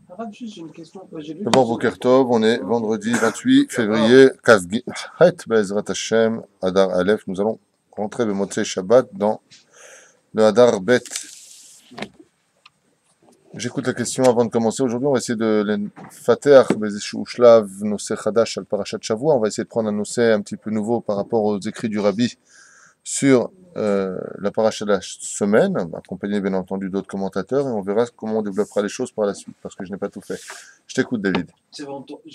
Arabe, juste j'ai une question. J'ai lu D'abord, dans... Boker Tov, on est vendredi 28 février, Het Bezrat Hashem, Adar Aleph. Nous allons rentrer le Motzei Shabbat dans le Adar Bet. J'écoute la question avant de commencer. Aujourd'hui, on va essayer de Fater Bezeshu Shlav Nosé Chadash al Parashat Shavua. On va essayer de prendre un Nosé un petit peu nouveau par rapport aux écrits du Rabbi sur la paracha de la semaine, accompagné bien entendu d'autres commentateurs, et on verra comment on développera les choses par la suite, parce que je n'ai pas tout fait. Je t'écoute, David. J'ai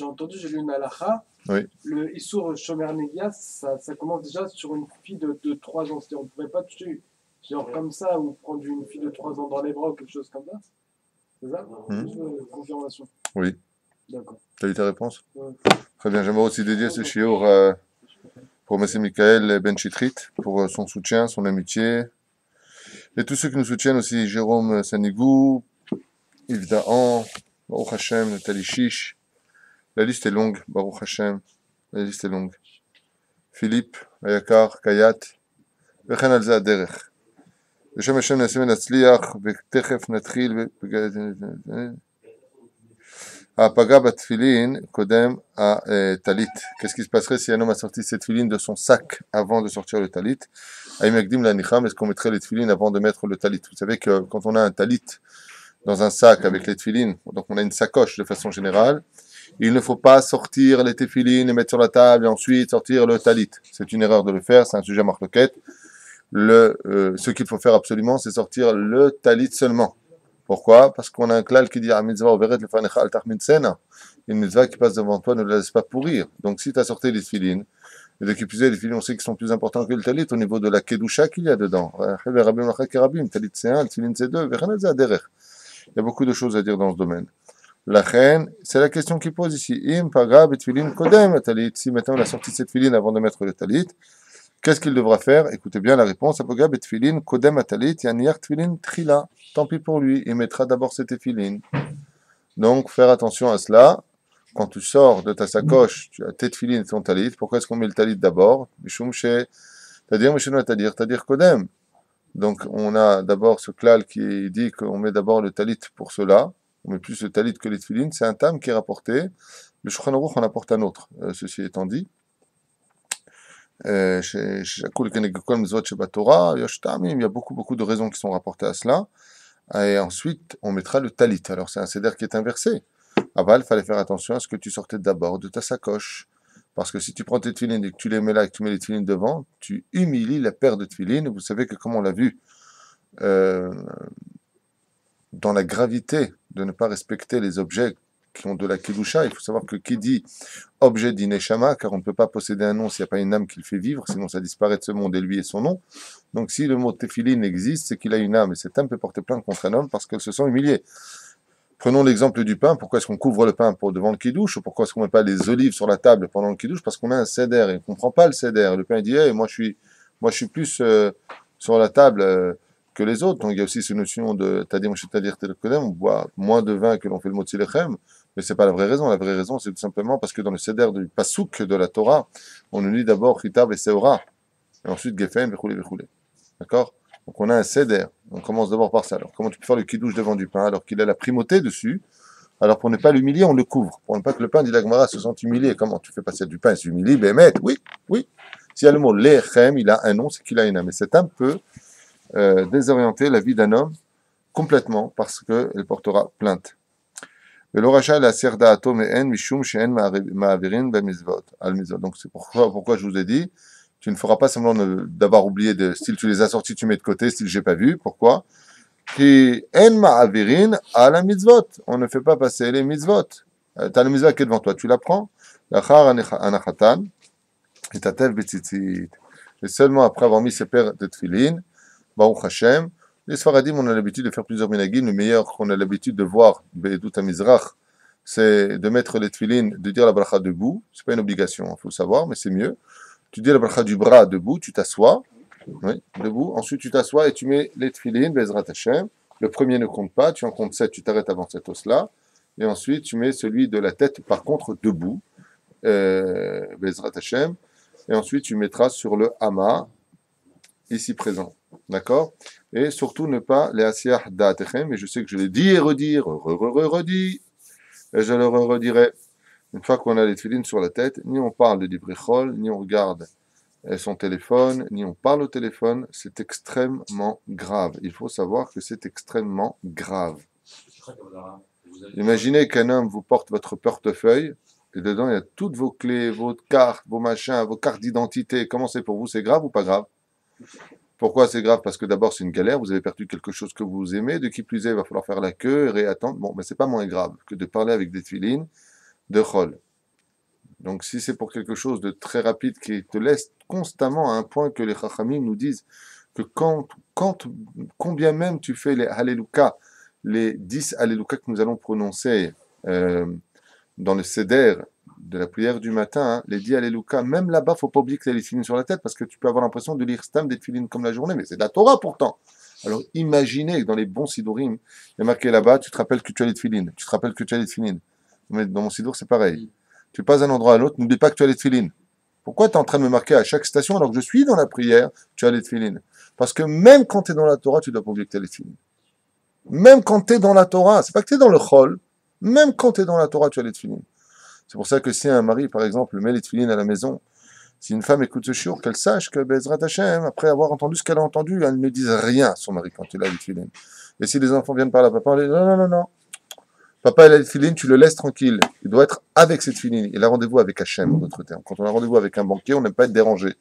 entendu, j'ai lu une halakha. Oui. Le Issour Shomer Negia, ça commence déjà sur une fille de 3 ans. C'est-à-dire, on ne pouvait pas toucher, genre comme ça, ou prendre une fille de 3 ans dans les bras ou quelque chose comme ça. C'est ça? Juste confirmation. Oui. D'accord. Tu as eu ta réponse? Ouais. Très bien. J'aimerais aussi dédier ce shiur pour M. Michael Ben Chitrit, pour son soutien, son amitié, et tous ceux qui nous soutiennent aussi, Jérôme Sanigou, Yves Dahan, Baruch Hashem, Nathalie Chiche. La liste est longue, Baruch Hashem. La liste est longue. Philippe, Ayakar, Kayat, וכן על זה הדרך. בשם השם נעשה ונצליח, ותכף נתחיל ההפגה בתפילין קודם הטלית. Qu'est-ce qui se passerait si un homme a sorti ses tefilines de son sac avant de sortir le talit? Aïm Yakdim l'anicham, est-ce qu'on mettrait les tefilines avant de mettre le talit? Vous savez que quand on a un talit dans un sac avec les tefilines, donc on a une sacoche de façon générale, il ne faut pas sortir les tefilines et mettre sur la table et ensuite sortir le talit. C'est une erreur de le faire, c'est un sujet marloquette. Ce qu'il faut faire absolument, c'est sortir le talit seulement. Pourquoi? Parce qu'on a un klal qui dit « mitzvah overet lefanecha al tachmitzena ». Une mitzvah qui passe devant toi ne la laisse pas pourrir. Donc si tu as sorti les tefilines, et de qui plus est, les tefilines, on sait qu'ils sont plus importants que le talit au niveau de la kedusha qu'il y a dedans. Talit c'est un, le tefilin c'est deux. Il y a beaucoup de choses à dire dans ce domaine. La reine, c'est la question qu'il pose ici. Im paga betfilin kodem talit. Si maintenant on a sorti cette filine avant de mettre le talit, qu'est-ce qu'il devra faire? Écoutez bien la réponse. Apaga betfilin kodem talit yaniach tfilin trila. Tant pis pour lui, il mettra d'abord cette filine. Donc faire attention à cela. Quand tu sors de ta sacoche, tu as tes tefilin et ton talit. Pourquoi est-ce qu'on met le talit d'abord? Mishum she, c'est-à-dire kodem. Donc on a d'abord ce klal qui dit qu'on met d'abord le talit pour cela. On met plus le talit que les tefilines. C'est un tam qui est rapporté. Le Shulchan Aruch en apporte un autre. Ceci étant dit, il y a beaucoup de raisons qui sont rapportées à cela. Et ensuite, on mettra le talit. Alors c'est un seder qui est inversé. Aval, il fallait faire attention à ce que tu sortais d'abord de ta sacoche. Parce que si tu prends tes tefilines et que tu les mets là et que tu mets les tefilines devant, tu humilies la paire de tefilines. Vous savez que comme on l'a vu, dans la gravité de ne pas respecter les objets qui ont de la kedusha, il faut savoir que qui dit objet dit neshama, car on ne peut pas posséder un nom s'il n'y a pas une âme qui le fait vivre, sinon ça disparaît de ce monde et lui et son nom. Donc si le mot tefilin existe, c'est qu'il a une âme, et cette âme peut porter plainte contre un homme parce qu'elle se sent humiliée. Prenons l'exemple du pain. Pourquoi est-ce qu'on couvre le pain pour devant le kidouche? Ou pourquoi est-ce qu'on ne met pas les olives sur la table pendant le kidouche? Parce qu'on a un seder et on ne comprend pas le seder. Le pain dit hey, moi je suis plus sur la table que les autres. Donc il y a aussi cette notion de Tadim Shetadir Telekodem, on boit moins de vin que l'on fait le motzi lechem, mais c'est pas la vraie raison. La vraie raison, c'est tout simplement parce que dans le seder du Pasouk de la Torah, on nous lit d'abord Chitab et Seora, et ensuite Gefen, Vechoulé, Vechoulé. D'accord? Donc on a un seder. On commence d'abord par ça. Alors comment tu peux faire le kidouche devant du pain alors qu'il a la primauté dessus? Alors pour ne pas l'humilier, on le couvre. Pour ne pas que le pain, dit la Gemara, se sente humilié. Comment tu fais passer du pain et s'humilie? Bémet, oui, oui. S'il y a le mot lechem, il a un nom, c'est qu'il a une âme. Et cet âme peut désorienter la vie d'un homme complètement parce qu'elle portera plainte. Donc c'est pourquoi je vous ai dit, tu ne feras pas semblant d'avoir oublié de style tu les as sortis, tu mets de côté, style j'ai pas vu. Pourquoi? Qui en ma'avirin à la mitzvot. On ne fait pas passer les mitzvot. Tu as la mitzvah qui est devant toi, tu la prends. Lachar anachatan et tatev betzitzit. Et seulement après avoir mis ses paires de tefilin, Baruch Hashem. Les Sfaradim, on a l'habitude de faire plusieurs minagim. Le meilleur qu'on a l'habitude de voir, Be'edut HaMizrach, c'est de mettre les tefilin, de dire la bracha debout. C'est pas une obligation, il faut le savoir, mais c'est mieux. Tu dis la bracha du bras debout, tu t'assois. Oui, debout. Ensuite, tu t'assois et tu mets les tefilin, Bezrat Hashem. Le premier ne compte pas, tu en comptes 7, tu t'arrêtes avant cet os-là. Et ensuite, tu mets celui de la tête, par contre, debout, Bezrat Hashem. Et ensuite, tu mettras sur le hama, ici présent. D'accord? Et surtout, ne pas les asiyah da'atechem, et je sais que je l'ai dit et redit, redit. Et je leur redirai, une fois qu'on a les tefilines sur la tête, ni on parle de Dibrichol, ni on regarde son téléphone, ni on parle au téléphone, c'est extrêmement grave. Il faut savoir que c'est extrêmement grave. Imaginez qu'un homme vous porte votre portefeuille, et dedans il y a toutes vos clés, vos cartes, vos machins, vos cartes d'identité. Comment c'est pour vous? C'est grave ou pas grave? Pourquoi c'est grave? Parce que d'abord c'est une galère, vous avez perdu quelque chose que vous aimez, de qui plus est, il va falloir faire la queue, réattendre. Bon, mais c'est pas moins grave que de parler avec des tefilines de chol. Donc si c'est pour quelque chose de très rapide qui te laisse constamment à un point que les chachamim nous disent que combien même tu fais les Alléluia, les 10 Alléluia que nous allons prononcer dans le Seder de la prière du matin, hein, les 10 Alléluia, même là-bas, il ne faut pas oublier que tu as les tefilines sur la tête parce que tu peux avoir l'impression de lire stam des tefilines comme la journée, mais c'est de la Torah pourtant. Alors imaginez que dans les bons sidurim, il y a marqué là-bas, tu te rappelles que tu as les tefilines, tu te rappelles que tu as les tefilines. Mais dans mon sidour, c'est pareil. Tu passes d'un endroit à l'autre, n'oublie pas que tu as les tefilines. Pourquoi tu es en train de me marquer à chaque station alors que je suis dans la prière, tu as les tefilines? Parce que même quand tu es dans la Torah, tu dois pas oublier que tu as les tefilines. Même quand tu es dans la Torah, c'est pas que tu es dans le chol, même quand tu es dans la Torah, tu as les tefilines. C'est pour ça que si un mari, par exemple, met les tefilines à la maison, si une femme écoute ce shiur, qu'elle sache que Bezrat Hashem, après avoir entendu ce qu'elle a entendu, elle ne dise rien à son mari quand il a les tefilines. Et si les enfants viennent par là, papa, on dit non, non, non, non. Papa, il a les tefilines, tu le laisses tranquille. Il doit être avec cette tefilines. Il a rendez-vous avec Hachem, en d'autres termes. Quand on a rendez-vous avec un banquier, on n'aime pas être dérangé.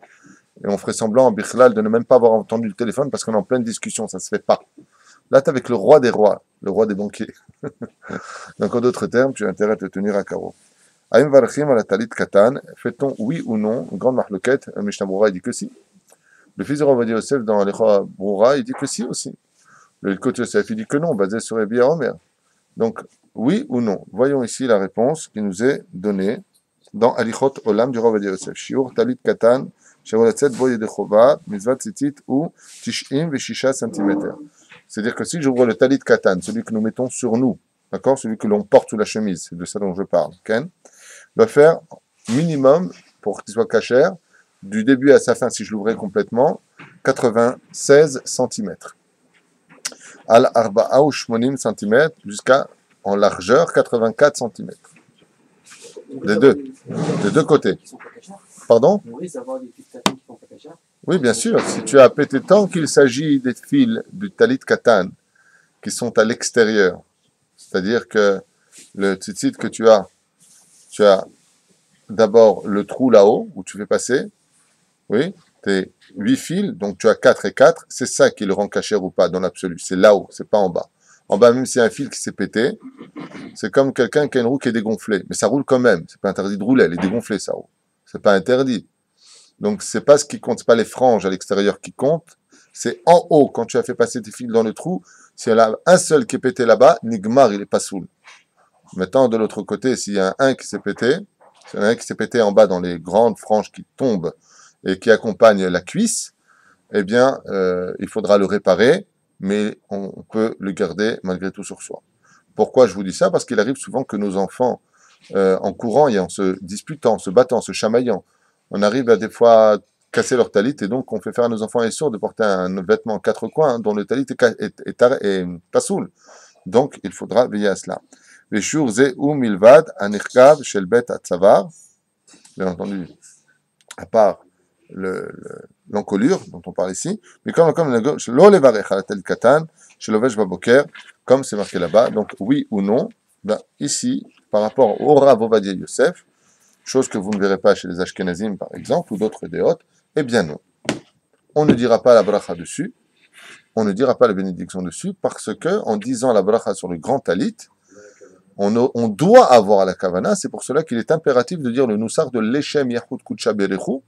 Et on ferait semblant en Bichlal de ne même pas avoir entendu le téléphone parce qu'on est en pleine discussion, ça se fait pas. Là, tu es avec le roi des rois, le roi des banquiers. Donc, en d'autres termes, tu as intérêt à te tenir à carreau. Aïm varchim à la talit katan, fait-on oui ou non, une grande marloquette, Mishnah Brura, il dit que si. Le fils de Rav Yosef dans l'Echa Brura, il dit que si aussi. Le Hilkot Yosef, il dit que non, basé sur Rabbi Omer. Donc, oui ou non? Voyons ici la réponse qui nous est donnée dans Alichot Olam du Rav Yosef. Shiur talit katan, Shevolatzet boye de chova, mizvat tzitzit ou tish'im veshisha cm. C'est-à-dire que si j'ouvre le talit katan, celui que nous mettons sur nous, d'accord, celui que l'on porte sous la chemise, c'est de ça dont je parle, Ken, doit faire minimum, pour qu'il soit cachère, du début à sa fin, si je l'ouvrais complètement, 96 cm. Al arba'a ou shmonim cm jusqu'à en largeur 84 cm. Des deux côtés. Pardon? Oui, bien sûr. Si tu as pété, tant qu'il s'agit des fils du talit katan qui sont à l'extérieur, c'est-à-dire que le tzitzit que tu as d'abord le trou là-haut où tu fais passer, oui, tes 8 fils, donc tu as 4 et 4, c'est ça qui le rend cachère ou pas dans l'absolu, c'est là-haut, c'est pas en bas. En bas, même s'il y a un fil qui s'est pété, c'est comme quelqu'un qui a une roue qui est dégonflée, mais ça roule quand même, c'est pas interdit de rouler, elle est dégonflée sa roue, c'est pas interdit. Donc c'est pas ce qui compte, c'est pas les franges à l'extérieur qui comptent, c'est en haut, quand tu as fait passer tes fils dans le trou, s'il y en a un seul qui est pété là-bas, Nigmar, il est pas saoul. Maintenant, de l'autre côté, s'il y a un qui s'est pété, s'il y en a un qui s'est pété en bas dans les grandes franges qui tombent et qui accompagnent la cuisse, eh bien, il faudra le réparer, mais on peut le garder malgré tout sur soi. Pourquoi je vous dis ça? Parce qu'il arrive souvent que nos enfants, en courant et en se disputant, se battant, se chamaillant, on arrive à des fois casser leur talit et donc on fait faire à nos enfants et sourds de porter un vêtement en 4 coins dont le talit est pas soul. Donc, il faudra veiller à cela. Les shur ze ou milvad anirkav shel bet atzavar, bien entendu, à part l'encolure dont on parle ici, mais comme lo levarech ala tel katan shelovesh baboker, comme c'est marqué là-bas. Donc oui ou non, ben, ici, par rapport au Rav Ovadia Yosef, chose que vous ne verrez pas chez les Ashkenazim par exemple, ou d'autres déotes, eh bien non. On ne dira pas la bracha dessus, on ne dira pas la bénédiction dessus, parce que en disant la bracha sur le grand talit, on doit avoir la kavana, c'est pour cela qu'il est impératif de dire le noussar de l'Echem Yahud Kutsha Berechu,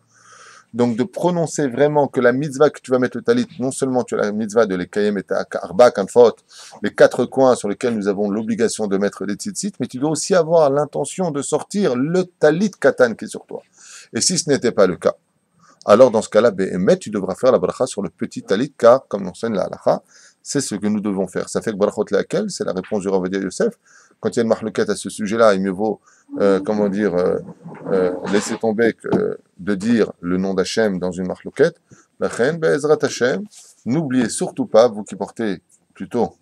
donc de prononcer vraiment que la mitzvah que tu vas mettre le talit, non seulement tu as la mitzvah de l'Ekayem et Arba Kanfot, les 4 coins sur lesquels nous avons l'obligation de mettre les tzitzit, mais tu dois aussi avoir l'intention de sortir le talit katan qui est sur toi. Et si ce n'était pas le cas, alors dans ce cas-là, tu devras faire la bracha sur le petit talit, car, comme l'enseigne la halacha, c'est ce que nous devons faire. Ça fait que brachot laquelle, c'est la réponse du Rav Ovadia Yosef. Quand il y a une marloquette à ce sujet-là, il mieux vaut, laisser tomber que de dire le nom d'Hachem dans une marloquette. La chen be'ezrat Hachem, n'oubliez surtout pas, vous qui portez, plutôt,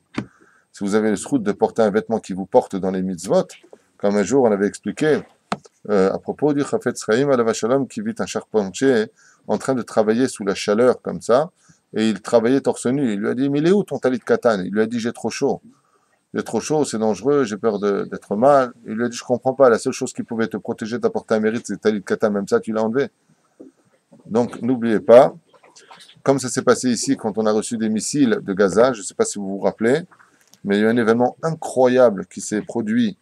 si vous avez le srout de porter un vêtement qui vous porte dans les mitzvot, Comme un jour, on avait expliqué à propos du Chafetz Chaim alav shalom qui vit un charpentier en train de travailler sous la chaleur comme ça, et il travaillait torse nu. Il lui a dit, mais il est où ton talit katan? Il lui a dit, j'ai trop chaud. J'ai trop chaud, c'est dangereux, j'ai peur d'être mal. Il lui a dit, je comprends pas, la seule chose qui pouvait te protéger, t'apporter un mérite, c'est talit katan, même ça, tu l'as enlevé. Donc, n'oubliez pas, comme ça s'est passé ici quand on a reçu des missiles de Gaza, je ne sais pas si vous vous rappelez, mais il y a eu un événement incroyable qui s'est produit,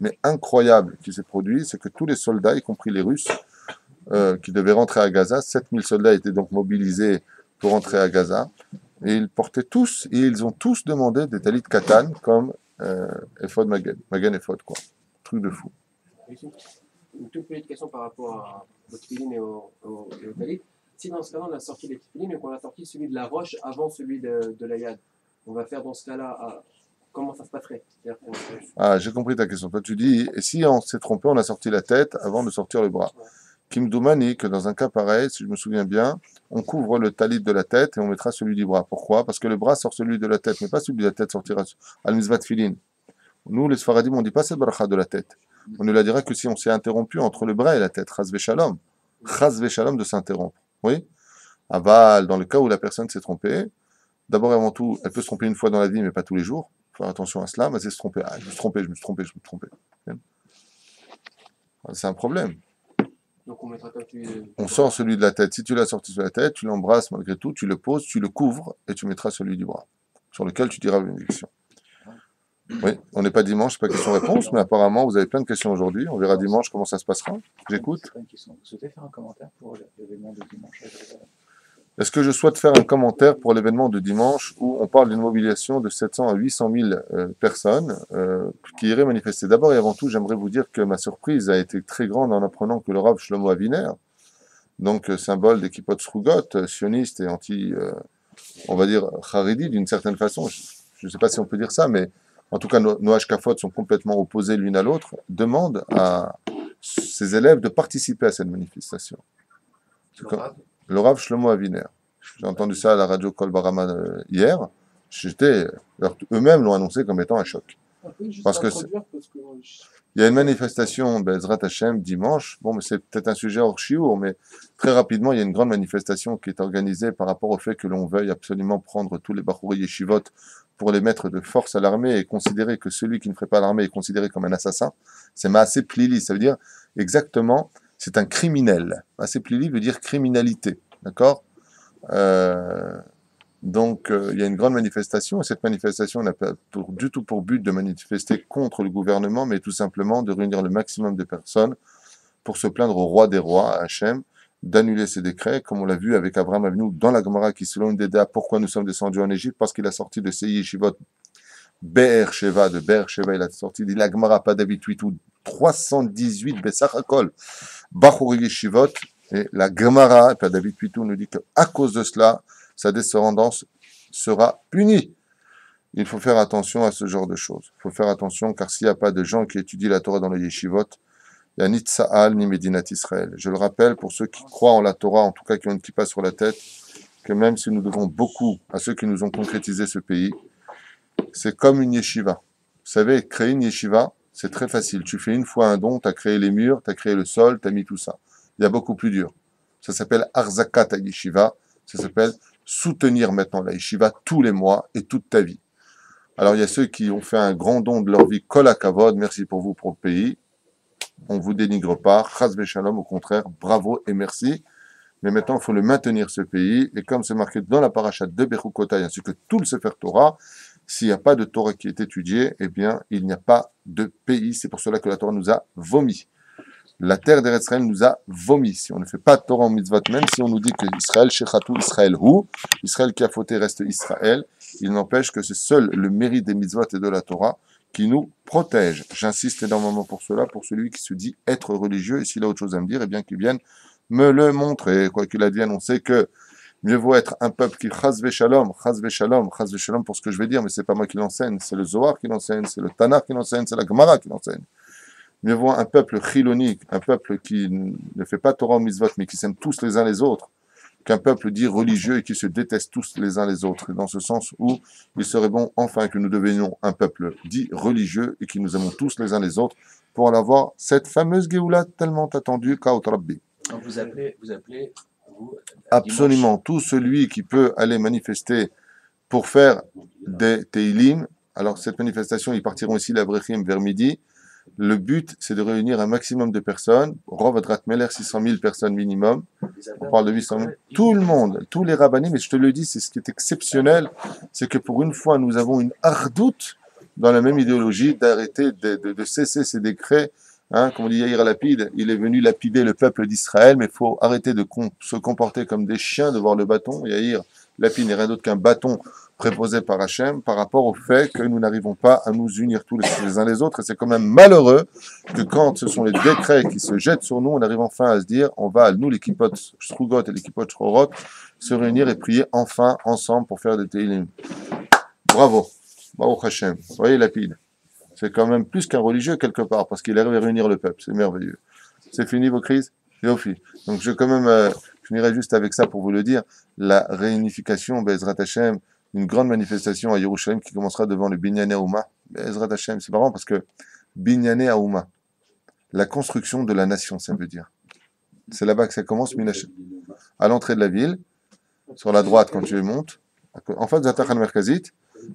c'est que tous les soldats, y compris les Russes, qui devaient rentrer à Gaza, 7000 soldats étaient donc mobilisés pour rentrer à Gaza, et ils ont tous demandé des talit katan comme Ephod Magen Ephod, quoi. Truc de fou. Une toute petite question par rapport au tefillin et au talit. Si dans ce cas-là, on a sorti les tefillin et qu'on a sorti celui de la roche avant celui de la yad, on va faire dans ce cas-là, comment ça se passerait? Ah, j'ai compris ta question. Toi, tu dis, et si on s'est trompé, on a sorti la tête avant de sortir le bras. Kim Doumani, que dans un cas pareil, si je me souviens bien, on couvre le talit de la tête et on mettra celui du bras. Pourquoi? Parce que le bras sort celui de la tête, mais pas celui de la tête sortira al mizvat filin. Nous, les Sfaradim, on ne dit pas cette bracha de la tête. On ne la dira que si on s'est interrompu entre le bras et la tête. Chaz v'shalom. Chaz v'shalom de s'interrompre. Oui? Aval, dans le cas où la personne s'est trompée, d'abord et avant tout, elle peut se tromper une fois dans la vie, mais pas tous les jours. Il faut faire attention à cela, mais c'est se tromper. Ah, je me suis trompé. C'est un problème. Donc on sort celui de la tête. Si tu l'as sorti sur la tête, tu l'embrasses malgré tout, tu le poses, tu le couvres et tu mettras celui du bras, sur lequel tu diras bénédiction. Oui, on n'est pas dimanche, c'est pas question-réponse, mais apparemment vous avez plein de questions aujourd'hui. On verra dimanche comment ça se passera. J'écoute. Vous souhaitez faire un commentaire pour l'événement de dimanche? Est-ce que je souhaite faire un commentaire pour l'événement de dimanche où on parle d'une mobilisation de 700 à 800 000 personnes qui iraient manifester? D'abord et avant tout, j'aimerais vous dire que ma surprise a été très grande en apprenant que le Rav Shlomo Aviner, donc symbole des kippot srugot, sioniste et anti, on va dire, haredi d'une certaine façon, je ne sais pas si on peut dire ça, mais en tout cas nos hashkafot sont complètement opposés l'une à l'autre, demande à ses élèves de participer à cette manifestation. Le Rav Shlomo Aviner. J'ai entendu ça à la radio Kol Barama hier. Eux-mêmes l'ont annoncé comme étant un choc. Parce que il y a une manifestation Bezrat Hashem dimanche. Bon, mais c'est peut-être un sujet hors chiour, mais très rapidement, il y a une grande manifestation qui est organisée par rapport au fait que l'on veuille absolument prendre tous les Bachouri Yeshivot pour les mettre de force à l'armée et considérer que celui qui ne ferait pas l'armée est considéré comme un assassin. C'est Maaseh Plili, ça veut dire exactement, c'est un criminel. Maaseh Plili veut dire criminalité, d'accord? Donc, il y a une grande manifestation, et cette manifestation n'a pas du tout pour but de manifester contre le gouvernement, mais tout simplement de réunir le maximum de personnes pour se plaindre au roi des rois, à Hachem, d'annuler ses décrets, comme on l'a vu avec Abraham Avinu dans la Gemara, qui selon une Déda, pourquoi nous sommes descendus en Égypte? Parce qu'il a sorti de Seyi Yeshivot, Be'er Sheva, il a sorti de la Gemara, pas David 318 Bessachakol, Bachuri Yeshivot, et la Gemara, pas David Pitou, nous dit qu'à cause de cela, sa descendance sera punie. Il faut faire attention à ce genre de choses. Il faut faire attention, car s'il n'y a pas de gens qui étudient la Torah dans le yeshivot, il n'y a ni Tsa'al ni Medinat Israël. Je le rappelle, pour ceux qui croient en la Torah, en tout cas qui ont une kippa sur la tête, que même si nous devons beaucoup à ceux qui nous ont concrétisé ce pays, c'est comme une yeshiva. Vous savez, créer une yeshiva, c'est très facile. Tu fais une fois un don, tu as créé les murs, tu as créé le sol, tu as mis tout ça. Il y a beaucoup plus dur. Ça s'appelle Arzakat Yeshiva, ça s'appelle soutenir maintenant la yeshiva tous les mois et toute ta vie. Alors il y a ceux qui ont fait un grand don de leur vie, kol hakavod, merci pour vous, pour le pays. On ne vous dénigre pas, chas v'shalom, au contraire, bravo et merci. Mais maintenant, il faut le maintenir, ce pays. Et comme c'est marqué dans la paracha de Bechukotai, ainsi que tout le Sefer Torah, s'il n'y a pas de Torah qui est étudiée, eh bien, il n'y a pas de pays. C'est pour cela que la Torah nous a vomi. La terre d'Eretz Israël nous a vomi. Si on ne fait pas de Torah en mitzvot, même si on nous dit que Israël, Shechatou, Israël, Hu, Israël qui a fauté reste Israël, il n'empêche que c'est seul le mérite des mitzvot et de la Torah qui nous protège. J'insiste énormément pour cela, pour celui qui se dit être religieux, et s'il a autre chose à me dire, eh bien qu'il vienne me le montrer. Quoi qu'il advienne, on sait que mieux vaut être un peuple qui chas v'shalom pour ce que je vais dire, mais c'est pas moi qui l'enseigne, c'est le Zohar qui l'enseigne, c'est le Tanakh qui l'enseigne, c'est la Gemara qui l'enseigne. Mieux vaut un peuple chilonique, un peuple qui ne fait pas Torah ou mitzvot, mais qui s'aime tous les uns les autres, qu'un peuple dit religieux et qui se détestent tous les uns les autres. Et dans ce sens où il serait bon enfin que nous devenions un peuple dit religieux et qui nous aimons tous les uns les autre pour avoir cette fameuse Géoula tellement attendue, Kaut Rabbi. Donc vous appelez, vous, Absolument, tout celui qui peut aller manifester pour faire des Teilim. Alors cette manifestation, ils partiront ici l'Abrechim vers midi. Le but, c'est de réunir un maximum de personnes. Rov Adrat Meler, 600 000 personnes minimum. On parle de 800 000. Tout le monde, tous les rabbinim, mais je te le dis, c'est ce qui est exceptionnel, c'est que pour une fois, nous avons une hardoute dans la même idéologie d'arrêter, de cesser ces décrets. Hein, comme on dit Yair Lapid, il est venu lapider le peuple d'Israël, mais il faut arrêter de se comporter comme des chiens devant le bâton. Yair Lapid n'est rien d'autre qu'un bâton préposé par Hachem par rapport au fait que nous n'arrivons pas à nous unir tous les uns les autres. Et c'est quand même malheureux que quand ce sont les décrets qui se jettent sur nous, on arrive enfin à se dire, on va, nous, l'équipote Strugot et l'équipote Shorot, se réunir et prier enfin ensemble pour faire des Teilim. Bravo. Bravo Hachem. Vous voyez Lapid. C'est quand même plus qu'un religieux quelque part, parce qu'il arrive à réunir le peuple. C'est merveilleux. C'est fini vos crises? Yofi. Donc je finirai juste avec ça pour vous le dire. La réunification, Bezrat Hashem, une grande manifestation à Yerushalayim qui commencera devant le Binyané Aouma. Bezrat Hashem, c'est marrant parce que Binyané Aouma, la construction de la nation, ça veut dire. C'est là-bas que ça commence, à l'entrée de la ville, sur la droite quand tu montes, en fait, Zatachan Merkazit,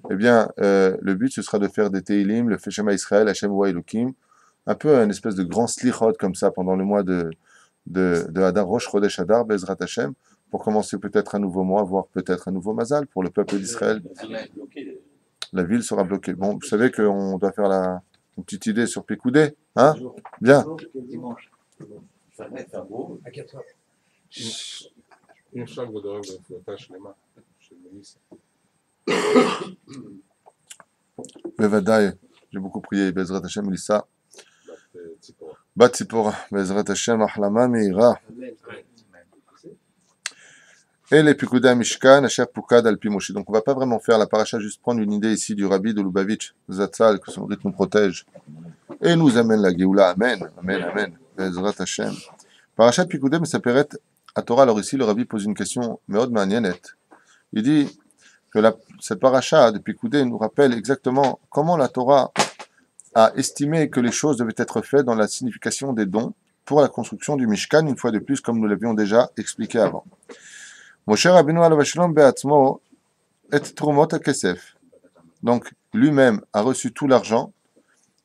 eh bien, le but, ce sera de faire des Teilim, le Feshema Israël, Hashem Wa Elokim, un peu une espèce de grand slichot comme ça pendant le mois de Adar, Rosh Chodesh Adar, Bezrat Hashem, pour commencer peut-être un nouveau mois, voire peut-être un nouveau Mazal pour le peuple d'Israël. La ville sera bloquée. Bon, vous savez qu'on doit faire une petite idée sur Pécoudé, hein? Bien. dimanche. Ça va être beau. À 4 heures. Une fois que vous aurez le tâche les mains, chez le ministre. Bevadaï, j'ai beaucoup prié, Bezrat Hashem, Lisa. Bat Tzipora, Bezrat Hashem, Ahlama Meira. Et les Pikuda Mishkan, Asher Pukad Alpi Moshe. Donc on ne va pas vraiment faire la paracha, juste prendre une idée ici du Rabbi de Lubavitch, Zatzal, que son rythme nous protège. Et nous amène la Géoula. Amen, Amen, Amen. Bezrat Hashem. Paracha Pikuda, mais ça peut être à Torah. Alors ici, le Rabbi pose une question, Meod Ma'anienet. Il dit que cette paracha de Pikoudé nous rappelle exactement comment la Torah a estimé que les choses devaient être faites dans la signification des dons pour la construction du Mishkan, une fois de plus, comme nous l'avions déjà expliqué avant. Moshe Rabbeinu alav shalom be'atzmo et trumot hakesef. Donc, lui-même a reçu tout l'argent,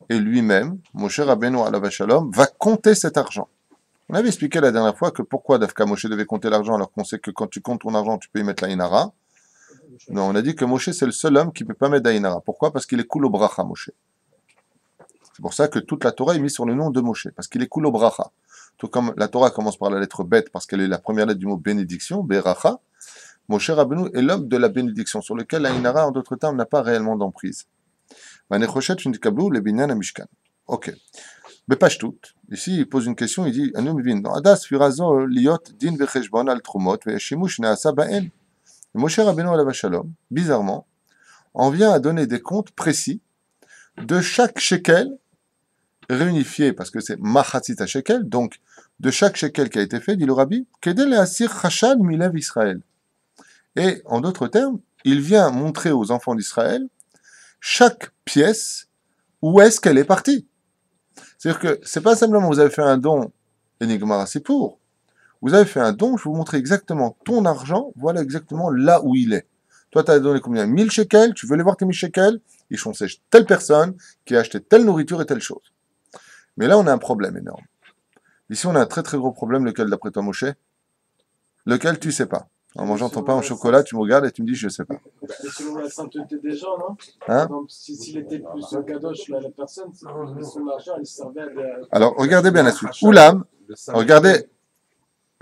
et lui-même, Moshe Rabbeinu alav shalom, va compter cet argent. On avait expliqué la dernière fois que pourquoi Dafka Moshe devait compter l'argent, alors qu'on sait que quand tu comptes ton argent, tu peux y mettre la inara. Non, on a dit que Moshe, c'est le seul homme qui ne peut pas mettre d'Aïnara. Pourquoi? Parce qu'il est Kulo Bracha, Moshe. C'est pour ça que toute la Torah est mise sur le nom de Moshe, parce qu'il est Kulo Bracha. Tout comme la Torah commence par la lettre Bet, parce qu'elle est la première lettre du mot bénédiction, Beracha, Moshe Rabbeinu est l'homme de la bénédiction, sur lequel l'Aïnara, en d'autres termes, n'a pas réellement d'emprise. Manechochet, Shindikablu, le Binyan Mishkan. Ok. Bepashtout, ici, il pose une question, il dit, Anu Mivin, Adas Firazo Liot Din Vecheshbon al Trumot, Veshimush Neasa Ba'en. Moshe Rabbeinu alav shalom, bizarrement, en vient à donner des comptes précis de chaque shekel réunifié, parce que c'est machatzit shekel, donc de chaque shekel qui a été fait, dit le Rabbi, kedel asir chashad milev Israël. Et en d'autres termes, il vient montrer aux enfants d'Israël chaque pièce où est-ce qu'elle est partie. C'est-à-dire que c'est pas simplement vous avez fait un don Enigmara Sipour. Vous avez fait un don, je vais vous montrer exactement ton argent, voilà exactement là où il est. Toi, tu as donné combien? 1000 shekels, tu veux les voir tes 1000 shekels? Ils sont telle personne qui a acheté telle nourriture et telle chose. Mais là, on a un problème énorme. Ici, on a un très très gros problème, lequel d'après toi, Moshe? Lequel tu sais pas. En mangeant ton pain au chocolat, tu me regardes et tu me dis, je sais pas. C'est selon la sainteté des gens, non? Hein? Donc, s'il était plus kadosh, la personne, son argent, il servait à des... Alors, regardez bien la suite. Oulam, regardez...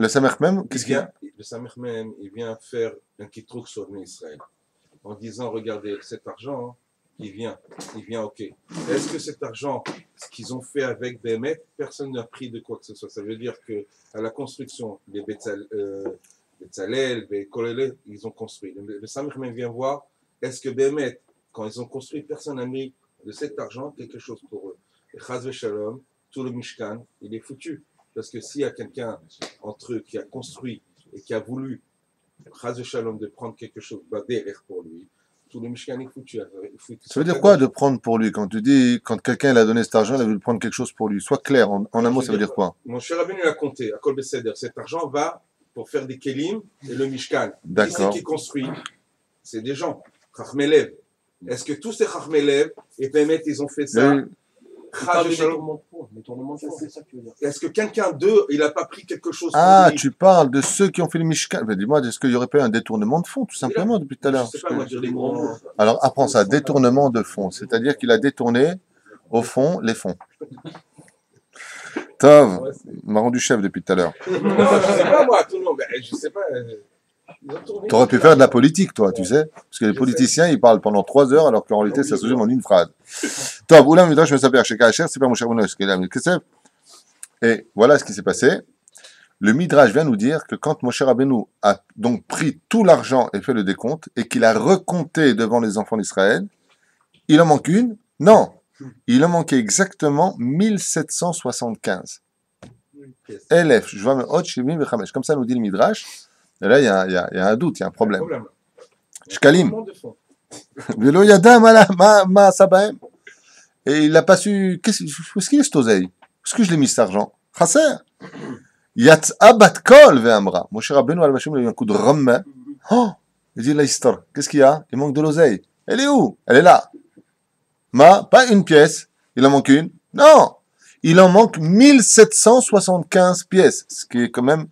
Le Samech même, qu'est-ce qu'il y a? Le Samech même, il vient faire un petit truc sur Israël. En disant, regardez, cet argent, il vient, ok. Est-ce que cet argent, ce qu'ils ont fait avec Bémet, personne n'a pris de quoi que ce soit? Ça veut dire qu'à la construction, les Betzalel, les Kolele, ils ont construit. Le Samech même vient voir, est-ce que Bémet, quand ils ont construit, personne n'a mis de cet argent quelque chose pour eux? Et Chaz Veshalom, tout le Mishkan, il est foutu. Parce que s'il y a quelqu'un entre eux qui a construit et qui a voulu Chaz de Shalom, de prendre quelque chose, derrière pour lui, tout le Mishkan est foutu. Ça veut dire quoi de prendre pour lui? Quand tu dis, quand quelqu'un il a donné cet argent, il a voulu prendre quelque chose pour lui. Sois clair, en un mot, ça veut dire quoi? Mon cher Rabbeinu a compté, à Kol Beseder, cet argent va pour faire des kelim et le Mishkan. Qui c'est D'accord. qui construit? C'est des gens. Chachmelev. Est-ce que tous ces Chachmelev et Bémet, ils ont fait ça? Oui. Tu parles de Chaz de Shalom. détournement de fonds, c'est ça que tu veux dire. Est-ce que quelqu'un d'eux, il n'a pas pris quelque chose pour Ah, lui? tu parles de ceux qui ont fait le Mishkan. Ben, dis-moi, est-ce qu'il n'y aurait pas eu un détournement de fonds, tout simplement, depuis tout à Je l'heure? sais pas, moi, dire les gros mots. Alors, apprends ça, détournement de fonds. C'est-à-dire qu'il a détourné, au fond, les fonds. Tov, il m'a rendu chef depuis tout à l'heure. Non, je sais pas, moi, tout le monde. Ben, je sais pas. Ils ont tourné. Tu aurais pu faire de la politique, toi, tu sais. Parce que les Je politiciens, ils parlent pendant 3 heures, alors qu'en réalité, ça se résume en une phrase. Tov, Oulam Midrash me s'appelle chez Kacher, c'est pas mon cher Mounos, et voilà ce qui s'est passé. Le Midrash vient nous dire que quand Moshe Rabbeinu a donc pris tout l'argent et fait le décompte, et qu'il a recompté devant les enfants d'Israël, il en manque une? Non. Il en manquait exactement 1775. Elef, je vois me hot, shivim, vechamesh. Comme ça nous dit le Midrash. Et là, il y a un doute, il y a un problème. Shkalim. Velo yada ma sabahem. Et il n'a pas su. Qu'est-ce qu'il est cet oseille? Est-ce que je l'ai mis cet argent? Chasser. Yat'a bat kol ve'amra. Moshe Rabbeinu al Vashim lui a eu un coup de rhum. Oh, il dit la histoire. Qu'est-ce qu'il y a? Il manque de l'oseille. Elle est où? Elle est là. Pas une pièce. Il en manque une. Non. Il en manque 1775 pièces. Ce qui est quand même.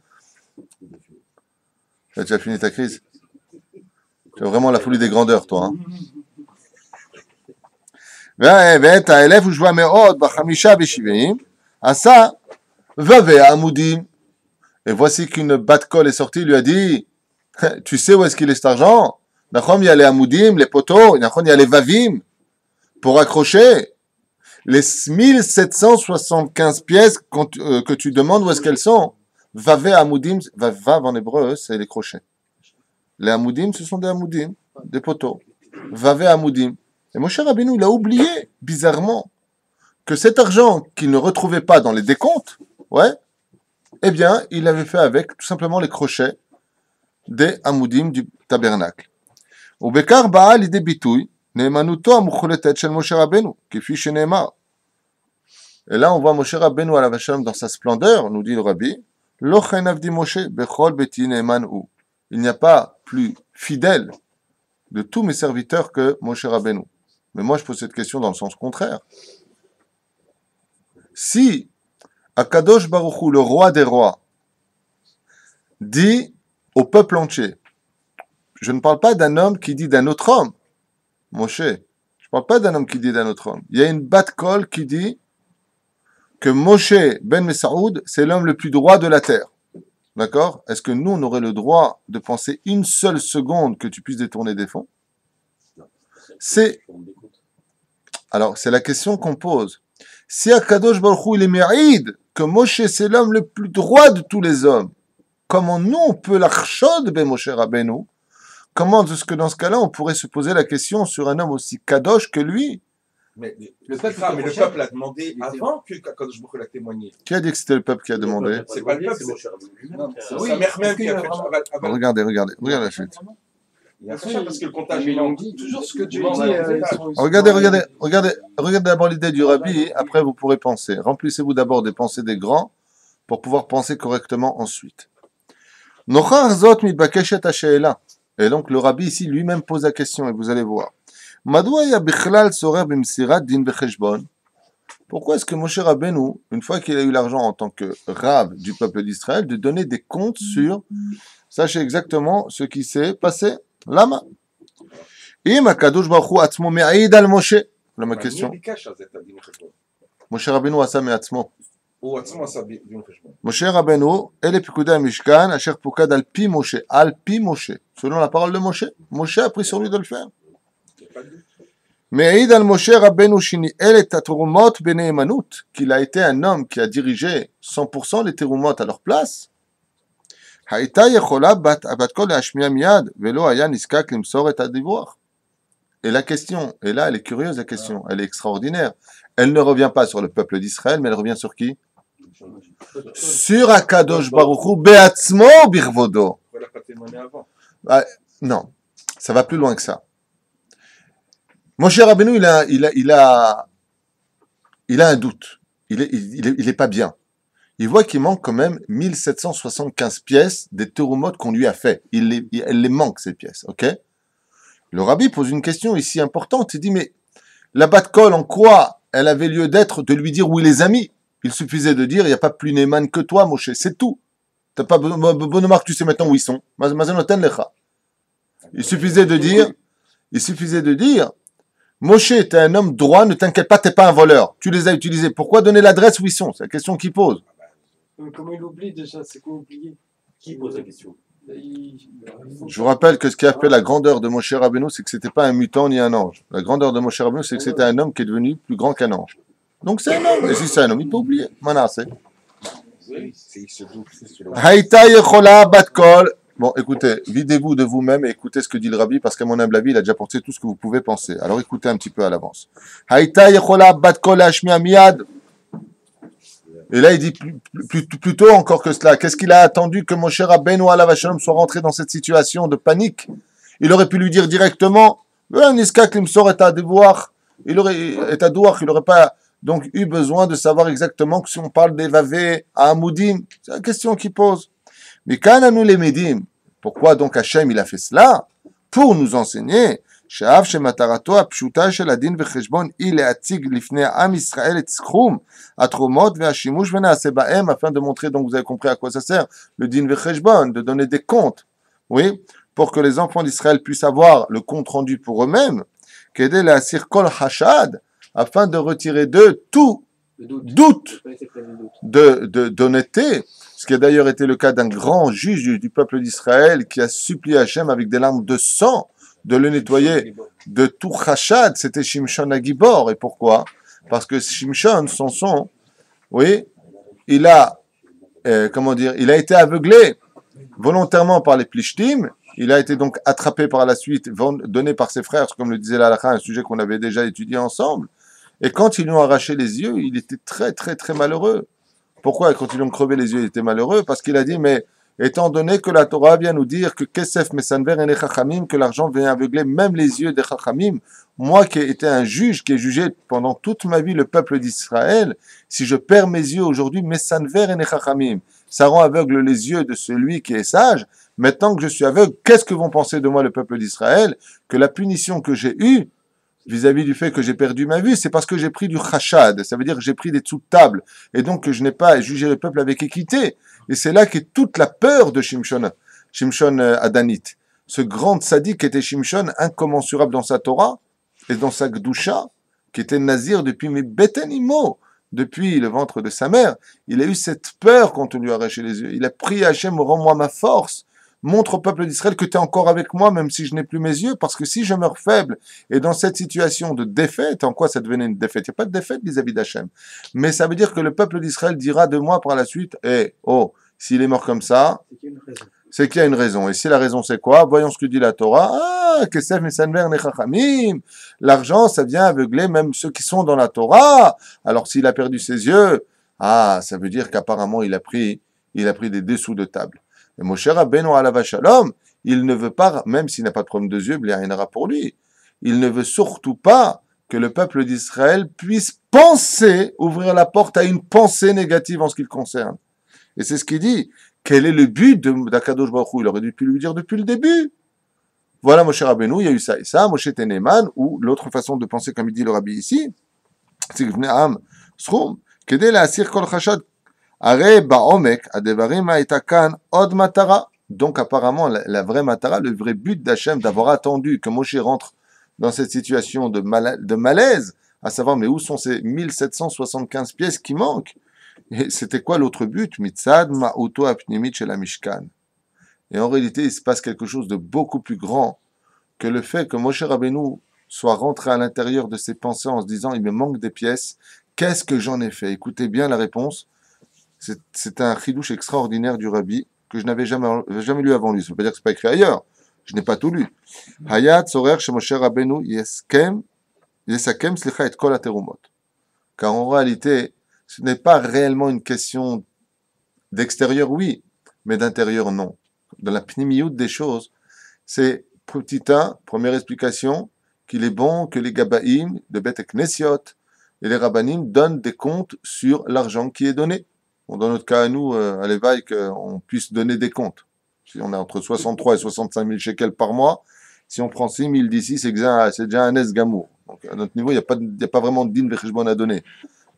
Là, tu as fini ta crise. Tu as vraiment la folie des grandeurs, toi. ואת האלף ושבע מאות בחמישה בשבעים, עשה vave amoudim. Et voici qu'une bat-colle est sortie, il lui a dit, tu sais où est-ce qu'il est cet argent? Nachom, il y a les amoudim, les poteaux, Nachom, il y a les vavim, pour accrocher. Les 1775 pièces que tu demandes, où est-ce qu'elles sont? Vave amoudim, vav en hébreu, c'est les crochets. Les amoudim, ce sont des amoudim, des poteaux. Vave amoudim. Et Moshe Rabbeinu, il a oublié, bizarrement, que cet argent qu'il ne retrouvait pas dans les décomptes, ouais, eh bien, il l'avait fait avec tout simplement les crochets des amoudim du tabernacle. ובכך באה לידי ביטוי נאמנותו המוחלטת של משה רבנו, כפי שנאמר. Et là, on voit Moshe Rabbeinu alav hashalom dans sa splendeur, nous dit le Rabbi, lo chen avdi Moshe bechol beti neeman hu. Il n'y a pas plus fidèle de tous mes serviteurs que Moshe Rabbeinu. Mais moi, je pose cette question dans le sens contraire. Si Akadosh Baruch Hu, le roi des rois, dit au peuple entier, je ne parle pas d'un homme qui dit d'un autre homme, Moshe, je ne parle pas d'un homme qui dit d'un autre homme. Il y a une bat-kol qui dit que Moshe ben Messaoud, c'est l'homme le plus droit de la terre. D'accord? Est-ce que nous, on aurait le droit de penser une seule seconde que tu puisses détourner des fonds? Alors, c'est la question qu'on pose. Si Akadosh Baruch Hu, il est méride, que Moshe, c'est l'homme le plus droit de tous les hommes, comment nous, on peut l'archod ben Moshe Rabbeinu? Comment est-ce que dans ce cas-là, on pourrait se poser la question sur un homme aussi kadosh que lui? Mais le peuple a demandé avant que Kadosh Baruch Hu l'a témoigné. Qui a dit que c'était le peuple qui a demandé? C'est pas le peuple, c'est sa mère même qui a fait. Regardez la chute. Il y a ça parce que le comptage est long. Toujours ce que tu dis. Regardez d'abord l'idée du Rabbi, après vous pourrez penser. Remplissez-vous d'abord des pensées des grands pour pouvoir penser correctement ensuite. Nochar zot mitbakeshet hashela. Et donc le Rabbi ici lui-même pose la question et vous allez voir. Madwa ya bichlal sorer b'msirat din vecheshbon. Pourquoi est-ce que Moshe Rabbeinu, une fois qu'il a eu l'argent en tant que Rav du peuple d'Israël, de donner des comptes sur, sachez exactement ce qui s'est passé? Lama. Im HaKadosh Baruch Hu atzmo me'aid al Moshe. Voilà ma question. Moshe Rabbeinu asa me'atzmo. Moshe Rabbeinu, ele pikudei HaMishkan, asher pukad al pi Moshe. Al pi Moshe. Selon la parole de Moshe. Moshe a pris sur lui de le faire. Me'aid al Moshe Rabbeinu shini'el et terumot bene'emanut. Qu'il a été un homme qui a dirigé 100% les terumot à leur place. הייתה יכולה בת קול להשמיע מיד, ולא היה נזקק למסור את הדיווח. Et la question, et là elle est curieuse la question, elle est extraordinaire. Elle ne revient pas sur le peuple d'Israël, mais elle revient sur qui? Sur Akadosh Baruch Hu be'atzmo birvodo. Ah, non, ça va plus loin que ça. Moshe Rabbeinu, il a un doute. Il est pas bien. Il voit qu'il manque quand même 1775 pièces des terumotes qu'on lui a fait. Elle les manque, ces pièces, ok? Le rabbi pose une question ici importante. Il dit, mais la Bat-Kol, en quoi elle avait lieu d'être de lui dire où il les a mis? Il suffisait de dire, il n'y a pas plus Neyman que toi, Moshe, c'est tout. T'as pas bonne remarque, tu sais maintenant où ils sont. Mazanoten lecha. Il suffisait de dire, Moshe, t'es un homme droit, ne t'inquiète pas, t'es pas un voleur. Tu les as utilisés. Pourquoi donner l'adresse où ils sont? C'est la question qu'il pose. Comment il oublie déjà? C'est quoi oublier? Qui pose la question? Je vous rappelle que ce qui a fait la grandeur de Moshe Rabbeinu, c'est que c'était pas un mutant ni un ange. La grandeur de Moshe Rabbeinu, c'est que c'était un homme qui est devenu plus grand qu'un ange. Donc c'est un homme. Et si c'est un homme, il peut oublier. Manasseh. Haïta yechola bat-kol. Bon, écoutez, videz-vous de vous-même et écoutez ce que dit le rabbi, parce qu'à mon humble avis, il a déjà pensé tout ce que vous pouvez penser. Alors écoutez un petit peu à l'avance. Haïta yechola bat-kol hashmiya miyad. Et là, il dit plutôt encore que cela. Qu'est-ce qu'il a attendu que Moshe Rabbeinu alav hashalom soit rentré dans cette situation de panique? Il aurait pu lui dire directement, Niska Klimsor est à devoir. Il n'aurait pas donc eu besoin de savoir exactement que si on parle d'Evavé à Amoudim. C'est la question qu'il pose. Mais quand nous les médim, pourquoi donc Hachem il a fait cela? Pour nous enseigner. שאף שמטרתו הפשוטה של הדין וחשבון היא להציג לפני עם ישראל את סכום התרומות והשימוש ונעשה בהם, afin de montrer, donc vous avez compris à quoi ça sert, le din vecheshbon, de donner des comptes, oui, pour que les enfants d'Israël puissent avoir le compte rendu pour eux-mêmes, qu'aider la kol hashad, afin de retirer d'eux tout doute d'honnêteté, ce qui a d'ailleurs été le cas d'un grand juge du peuple d'Israël qui a supplié Hachem avec des larmes de sang de le nettoyer de tout chachad, c'était Shimshon Agibor. Et pourquoi? Parce que Shimshon, son son, oui, il a été aveuglé volontairement par les Plishtim, il a été donc attrapé par la suite, donné par ses frères, comme le disait l'Halakha, un sujet qu'on avait déjà étudié ensemble, et quand ils lui ont arraché les yeux, il était très très très malheureux. Pourquoi? Quand ils lui ont crevé les yeux, il était malheureux, parce qu'il a dit, mais étant donné que la Torah vient nous dire que Kesef Mesanver et Chachamim, que l'argent vient aveugler même les yeux des Chachamim, moi qui ai été un juge, qui ai jugé pendant toute ma vie le peuple d'Israël, si je perds mes yeux aujourd'hui, Mesanver et Chachamim, ça rend aveugle les yeux de celui qui est sage. Maintenant que je suis aveugle, qu'est-ce que vont penser de moi le peuple d'Israël? Que la punition que j'ai eue, vis-à-vis du fait que j'ai perdu ma vue, c'est parce que j'ai pris du chachad, ça veut dire que j'ai pris des dessous de table, et donc que je n'ai pas jugé le peuple avec équité. Et c'est là qu'est toute la peur de Shimshon Adanit. Ce grand sadique était Shimshon, incommensurable dans sa Torah et dans sa Gdusha, qui était nazir depuis mes bétanimo, depuis le ventre de sa mère. Il a eu cette peur quand on lui a arraché les yeux. Il a prié à Hachem, rends-moi ma force. Montre au peuple d'Israël que tu es encore avec moi, même si je n'ai plus mes yeux, parce que si je meurs faible, et dans cette situation de défaite, en quoi ça devenait une défaite? Il n'y a pas de défaite vis-à-vis d'Hachem. Mais ça veut dire que le peuple d'Israël dira de moi par la suite, s'il est mort comme ça, c'est qu'il y a une raison. Et si la raison c'est quoi? Voyons ce que dit la Torah. Kesef mesanver nechachamim. L'argent, ça vient aveugler même ceux qui sont dans la Torah. Alors s'il a perdu ses yeux, ça veut dire qu'apparemment il a pris des dessous de table. Et Moshe Rabbeinu alav shalom, il ne veut pas, même s'il n'a pas de problème de yeux, il n'y a rien pour lui. Il ne veut surtout pas que le peuple d'Israël puisse penser, ouvrir la porte à une pensée négative en ce qui le concerne. Et c'est ce qu'il dit. Quel est le but d'Akadosh Baruch Hu? Il aurait dû lui dire depuis le début. Voilà Moshe Rabbeinu, il y a eu ça et ça. Moshe Teneman, ou l'autre façon de penser, comme il dit le rabbi ici, c'est que venez am srum, kedé la asir kol chashad. Donc apparemment la vraie matara, le vrai but d'Hachem d'avoir attendu que Moshe rentre dans cette situation de malaise, à savoir mais où sont ces 1775 pièces qui manquent? Et c'était quoi l'autre but? Mitzad ma'uto apnimit shel Mishkan. Et en réalité il se passe quelque chose de beaucoup plus grand que le fait que Moshe Rabbeinu soit rentré à l'intérieur de ses pensées en se disant il me manque des pièces, qu'est-ce que j'en ai fait? Écoutez bien la réponse. C'est un chidouche extraordinaire du rabbi que je n'avais jamais lu avant lui. Ça ne veut pas dire que ce n'est pas écrit ailleurs. Je n'ai pas tout lu. Hayat sorer chez Moshe Rabbeinu yesakem slicha et kol haterumot. Car en réalité, ce n'est pas réellement une question d'extérieur, oui, mais d'intérieur, non. Dans la pnimiout des choses, C'est petit 1, première explication, qu'il est bon que les Gabaïm, de Bet Knesiot et les Rabbanim donnent des comptes sur l'argent qui est donné. Bon, dans notre cas, à nous, à l'évêque, on puisse donner des comptes. Si on est entre 63 et 65 000 shekels par mois, si on prend 6 000 d'ici, c'est déjà un esgamour. Donc, à notre niveau, il n'y a pas vraiment de din vechishbon à donner.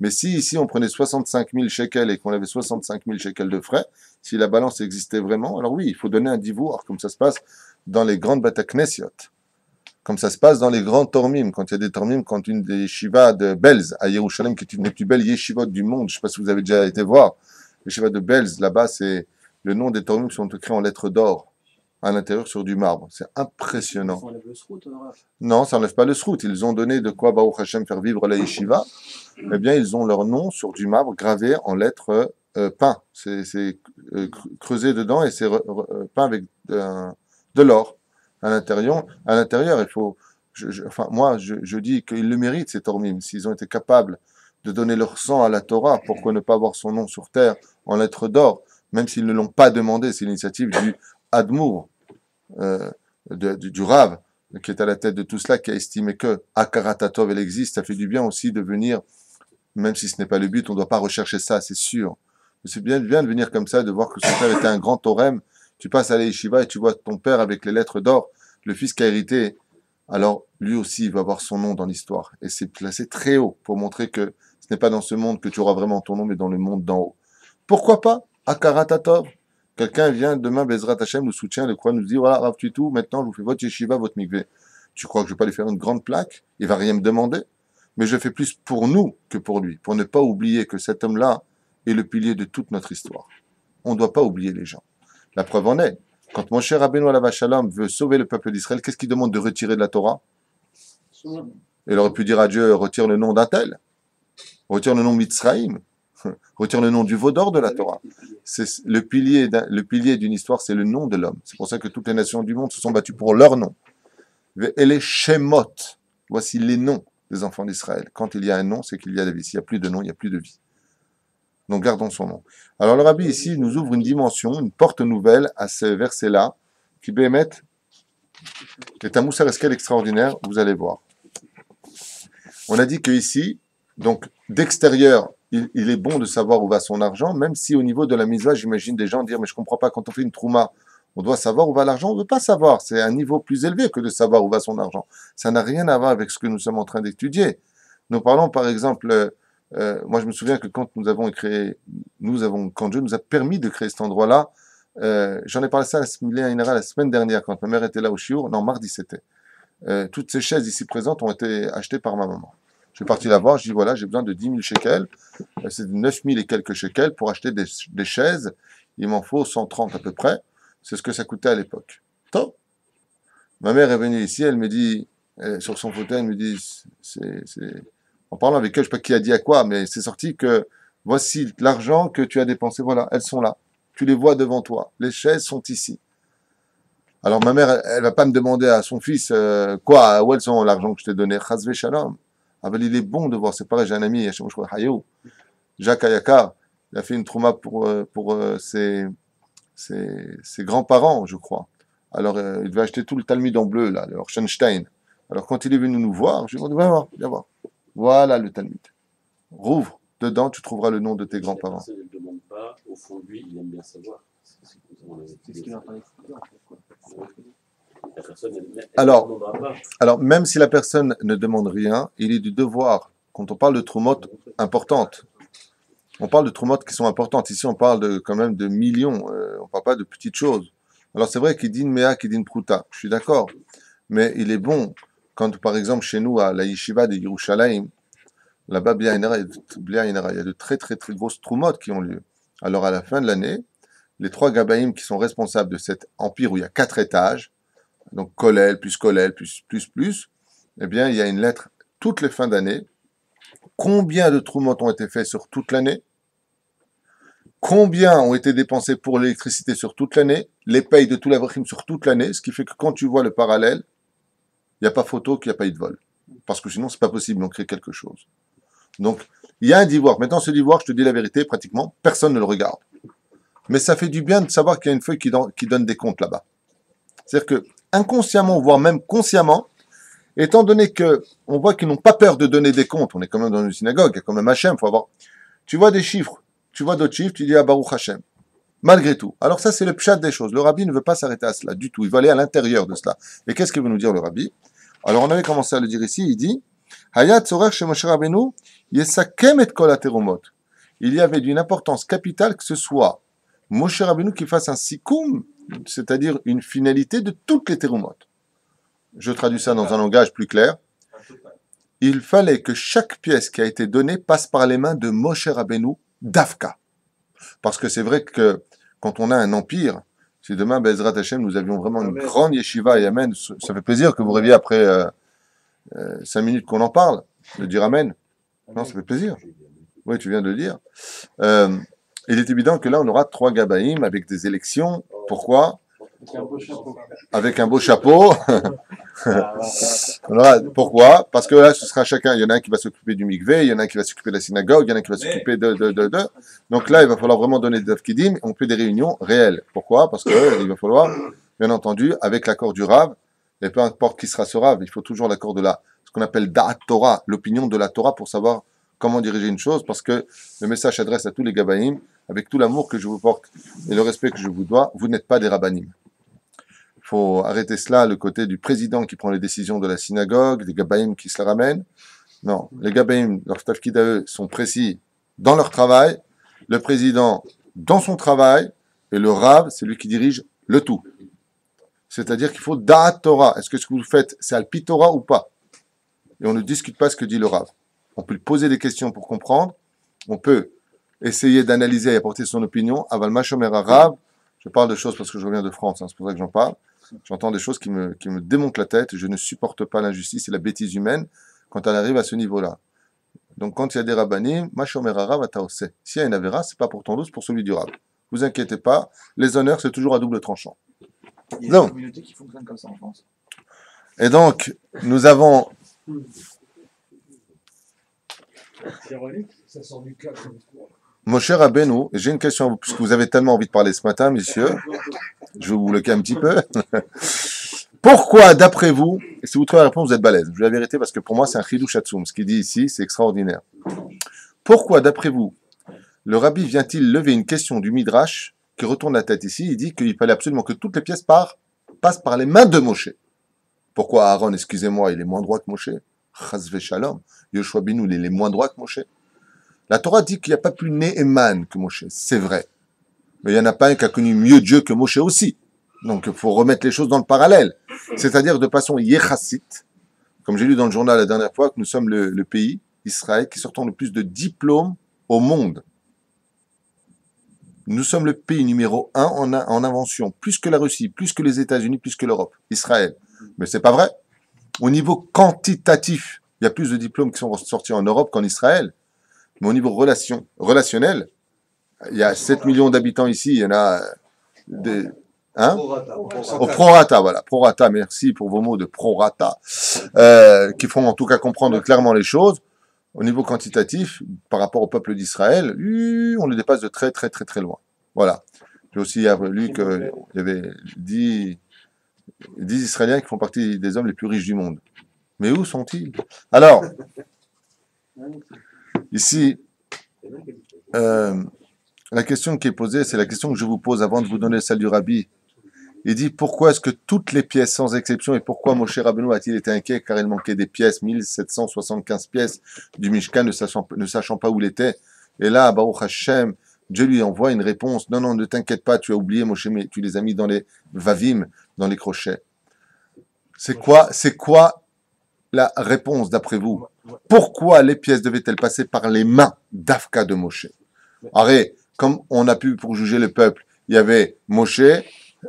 Mais si ici, on prenait 65 000 shekels et qu'on avait 65 000 shekels de frais, si la balance existait vraiment, alors oui, il faut donner un divour, comme ça se passe dans les grandes bataknesiot. Comme ça se passe dans les grands tormim, quand il y a des tormim, quand une des yeshivas de Belz, à Yerushalayim, qui est une des plus belles yeshivot du monde, je ne sais pas si vous avez déjà été voir, les yeshivas de Belz, là-bas, c'est le nom des tormim sont écrits en lettres d'or, à l'intérieur sur du marbre. C'est impressionnant. Ça enlève le srout, Non, ça n'enlève pas le srout. Ils ont donné de quoi Baruch Hashem faire vivre la yeshiva. Eh bien, ils ont leur nom sur du marbre gravé en lettres peint. C'est creusé dedans et c'est peint avec de l'or. À l'intérieur, il faut. Je dis qu'ils le méritent, ces tormim. S'ils ont été capables de donner leur sang à la Torah, pourquoi ne pas avoir son nom sur terre en lettres d'or, même s'ils ne l'ont pas demandé. C'est l'initiative du Admour, du Rav, qui est à la tête de tout cela, qui a estimé que Akaratatov, elle existe. Ça fait du bien aussi de venir, même si ce n'est pas le but, on ne doit pas rechercher ça, c'est sûr. Mais c'est bien de venir comme ça, de voir que son père était un grand Torem. Tu passes à la yeshiva et tu vois ton père avec les lettres d'or, le fils qui a hérité. Alors, lui aussi, il va avoir son nom dans l'histoire. Et c'est placé très haut pour montrer que ce n'est pas dans ce monde que tu auras vraiment ton nom, mais dans le monde d'en haut. Pourquoi pas Akaratatov. Quelqu'un vient demain, Bezrat Hashem, nous soutient, le croit, nous dit voilà, Rav Tuitou, maintenant je vous fais votre yeshiva, votre mikvé. Tu crois que je ne vais pas lui faire une grande plaque? Il va rien me demander. Mais je fais plus pour nous que pour lui, pour ne pas oublier que cet homme-là est le pilier de toute notre histoire. On ne doit pas oublier les gens. La preuve en est, quand mon cher Rabbeinu Alav Shalom veut sauver le peuple d'Israël, qu'est-ce qu'il demande de retirer de la Torah? Il aurait pu dire à Dieu, retire le nom d'un tel, retire le nom Mitzraïm, retire le nom du veau d'or de la Torah. C'est le pilier d'une histoire, c'est le nom de l'homme. C'est pour ça que toutes les nations du monde se sont battues pour leur nom. Et les Shemot, voici les noms des enfants d'Israël. Quand il y a un nom, c'est qu'il y a la vie. S'il n'y a plus de nom, il n'y a plus de vie. Donc gardons son nom. Alors le Rabbi ici nous ouvre une dimension, une porte nouvelle à ce verset-là, qui Béhémet est un moussar eskel extraordinaire, vous allez voir. On a dit que ici, donc d'extérieur, il est bon de savoir où va son argent, même si au niveau de la mitzvah, j'imagine des gens dire, mais je ne comprends pas, quand on fait une trouma, on doit savoir où va l'argent, on ne veut pas savoir, c'est un niveau plus élevé que de savoir où va son argent. Ça n'a rien à voir avec ce que nous sommes en train d'étudier. Nous parlons par exemple, moi je me souviens que quand quand Dieu nous a permis de créer cet endroit-là, j'en ai parlé ça la semaine dernière, quand ma mère était là au Chiour, non, mardi c'était. Toutes ces chaises ici présentes ont été achetées par ma maman. Je suis parti la voir, je dis voilà, j'ai besoin de 10 000 shekels, c'est 9 000 et quelques shekels pour acheter des chaises, il m'en faut 130 à peu près, c'est ce que ça coûtait à l'époque. Top. Ma mère est venue ici, elle me dit, sur son fauteuil, elle me dit, en parlant avec elle, je ne sais pas qui a dit à quoi, mais c'est sorti que voici l'argent que tu as dépensé, voilà, elles sont là, tu les vois devant toi, les chaises sont ici. Alors ma mère, elle ne va pas me demander à son fils, quoi, où elles sont l'argent que je t'ai donné, chazvé shalom. Ah ben, il est bon de voir, c'est pareil, j'ai un ami, Jacques Ayakar, il a fait une trouma pour ses grands-parents, je crois. Alors, il devait acheter tout le Talmud en bleu, là, le Orchenstein. Alors, quand il est venu nous voir, je lui ai dit, viens voir. Voilà le Talmud. Rouvre, dedans, tu trouveras le nom de tes grands-parents. Si la personne ne le demande pas, au fond de lui, il aime bien savoir. C'est ce qu'il est en train d'expliquer, en fait, quoi. La personne, elle ne Alors, demandera pas. alors, même si la personne ne demande rien, il est du devoir, quand on parle de troumot importantes, on parle de troumotes qui sont importantes. Ici, on parle quand même de millions. On ne parle pas de petites choses. Alors, c'est vrai qu'il dit Mea, qu'il dit Pruta. Je suis d'accord. Mais il est bon, quand, par exemple, chez nous, à la Yeshiva de Yerushalayim, là-bas, il y a de très, très, très grosses troumotes qui ont lieu. Alors, à la fin de l'année, les 3 Gabaïm qui sont responsables de cet empire où il y a 4 étages, donc Kolel, plus, eh bien, il y a une lettre toutes les fins d'année. Combien de troumotes ont été faits sur toute l'année? Combien ont été dépensés pour l'électricité sur toute l'année? Les payes de tous les Avrachim sur toute l'année, ce qui fait que quand tu vois le parallèle, il n'y a pas photo qu'il n'y a pas eu de vol. Parce que sinon, c'est pas possible, on crée quelque chose. Donc, il y a un divorce. Maintenant, ce divorce, je te dis la vérité, pratiquement, personne ne le regarde. Mais ça fait du bien de savoir qu'il y a une feuille qui donne des comptes là-bas. C'est-à-dire que inconsciemment, voire même consciemment, étant donné que on voit qu'ils n'ont pas peur de donner des comptes, on est quand même dans une synagogue, il y a quand même Hachem, faut avoir. Tu vois des chiffres, tu vois d'autres chiffres, tu dis ah Baruch Hachem. Malgré tout. Alors ça, c'est le pshat des choses. Le rabbi ne veut pas s'arrêter à cela du tout. Il veut aller à l'intérieur de cela. Et qu'est-ce qu'il veut nous dire le rabbi? Alors on avait commencé à le dire ici. Il dit Hayat Tzorer chez Moshe Rabbeinu yesakem et kol haterumot. Il y avait d'une importance capitale que ce soit Moshe Rabbeinu qui fasse un sikoum, c'est-à-dire une finalité de toutes les terumot. Je traduis ça dans un langage plus clair. Il fallait que chaque pièce qui a été donnée passe par les mains de Moshe Rabbeinu d'Afka. Parce que c'est vrai que quand on a un empire, si demain, Bezrat Hashem, nous avions vraiment une grande yeshiva et amen, ça fait plaisir que vous rêviez après 5 minutes qu'on en parle, de dire amen. Non, ça fait plaisir. Oui, tu viens de le dire. Il est évident que là, on aura 3 gabaïm avec des élections. Pourquoi? Avec un beau chapeau. Pourquoi? Parce que là, ce sera chacun. Il y en a un qui va s'occuper du mikvé, il y en a un qui va s'occuper de la synagogue, il y en a un qui va s'occuper de. Donc là, il va falloir vraiment donner des tafkidim. On fait des réunions réelles. Pourquoi? Parce que il va falloir, bien entendu, avec l'accord du Rav, et peu importe qui sera ce Rav, il faut toujours l'accord de ce qu'on appelle Da'at Torah, l'opinion de la Torah pour savoir comment diriger une chose, parce que le message s'adresse à tous les gabaïm, avec tout l'amour que je vous porte et le respect que je vous dois. Vous n'êtes pas des rabbanim. Il faut arrêter cela, le côté du président qui prend les décisions de la synagogue, des gabaïm qui se la ramènent. Non, les gabaïm, leurs tafkid à eux sont précis dans leur travail, le président dans son travail, et le Rav, c'est lui qui dirige le tout. C'est-à-dire qu'il faut Da'at Torah. Est-ce que ce que vous faites, c'est Alpi Torah ou pas? Et on ne discute pas ce que dit le Rav. On peut lui poser des questions pour comprendre, on peut essayer d'analyser et apporter son opinion. Aval Mashomer Rav, je parle de choses parce que je reviens de France, c'est pour ça que j'en parle. J'entends des choses qui me démontent la tête. Je ne supporte pas l'injustice et la bêtise humaine quand elle arrive à ce niveau-là. Donc, quand il y a des rabbanim, Mashomer Rav ataose. S'il y a une avéra, c'est pas pour ton dos, c'est pour celui du Rav. Vous inquiétez pas, les honneurs, c'est toujours à double tranchant. Il y a des communautés qui fonctionnent comme ça en France. Et donc, nous avons. Ça sort du cadre. Moshe Rabbeinu, j'ai une question à vous, puisque vous avez tellement envie de parler ce matin, messieurs. Je vais vous bloquer un petit peu. Pourquoi, d'après vous, et si vous trouvez la réponse, vous êtes balèze. Je dis la vérité parce que pour moi, c'est un chidouch hatsoum. Ce qu'il dit ici, c'est extraordinaire. Pourquoi, d'après vous, le rabbi vient-il lever une question du Midrash qui retourne la tête ici? Il dit qu'il fallait absolument que toutes les pièces passent par les mains de Moshe. Pourquoi Aaron, excusez-moi, il est moins droit que Moshe? Chazve Shalom. Yoshua Binu, il est moins droit que Moshe. La Torah dit qu'il n'y a pas plus Néhéman que Moshe. C'est vrai. Mais il n'y en a pas un qui a connu mieux Dieu que Moshe aussi. Donc, il faut remettre les choses dans le parallèle. C'est-à-dire de façon yéchassite, comme j'ai lu dans le journal la dernière fois, que nous sommes le pays, Israël, qui sortons le plus de diplômes au monde. Nous sommes le pays numéro 1 en invention, plus que la Russie, plus que les États-Unis, plus que l'Europe, Israël. Mais c'est pas vrai. Au niveau quantitatif, il y a plus de diplômes qui sont sortis en Europe qu'en Israël. Mais au niveau relationnel, il y a 7 millions d'habitants ici, il y en a des... Hein? Au prorata, voilà. Prorata, merci pour vos mots de prorata, qui font en tout cas comprendre clairement les choses. Au niveau quantitatif, par rapport au peuple d'Israël, on le dépasse de très très très très loin. Voilà. J'ai aussi lu qu'il y avait 10 Israéliens qui font partie des hommes les plus riches du monde. Mais où sont-ils? Alors, ici, la question qui est posée, c'est la question que je vous pose avant de vous donner celle du Rabbi. Il dit pourquoi est-ce que toutes les pièces, sans exception, et pourquoi Moshe Rabbeinu a-t-il été inquiet car il manquait des pièces, 1775 pièces du Mishkan, ne sachant pas où il était. Et là, Baruch Hashem, Dieu lui envoie une réponse. Non, ne t'inquiète pas, tu as oublié Moshe, mais tu les as mis dans les vavim, dans les crochets. C'est quoi la réponse d'après vous? Pourquoi les pièces devaient-elles passer par les mains d'Afka de Moshe? Arrête, comme on a pu pour juger le peuple, il y avait Moshe,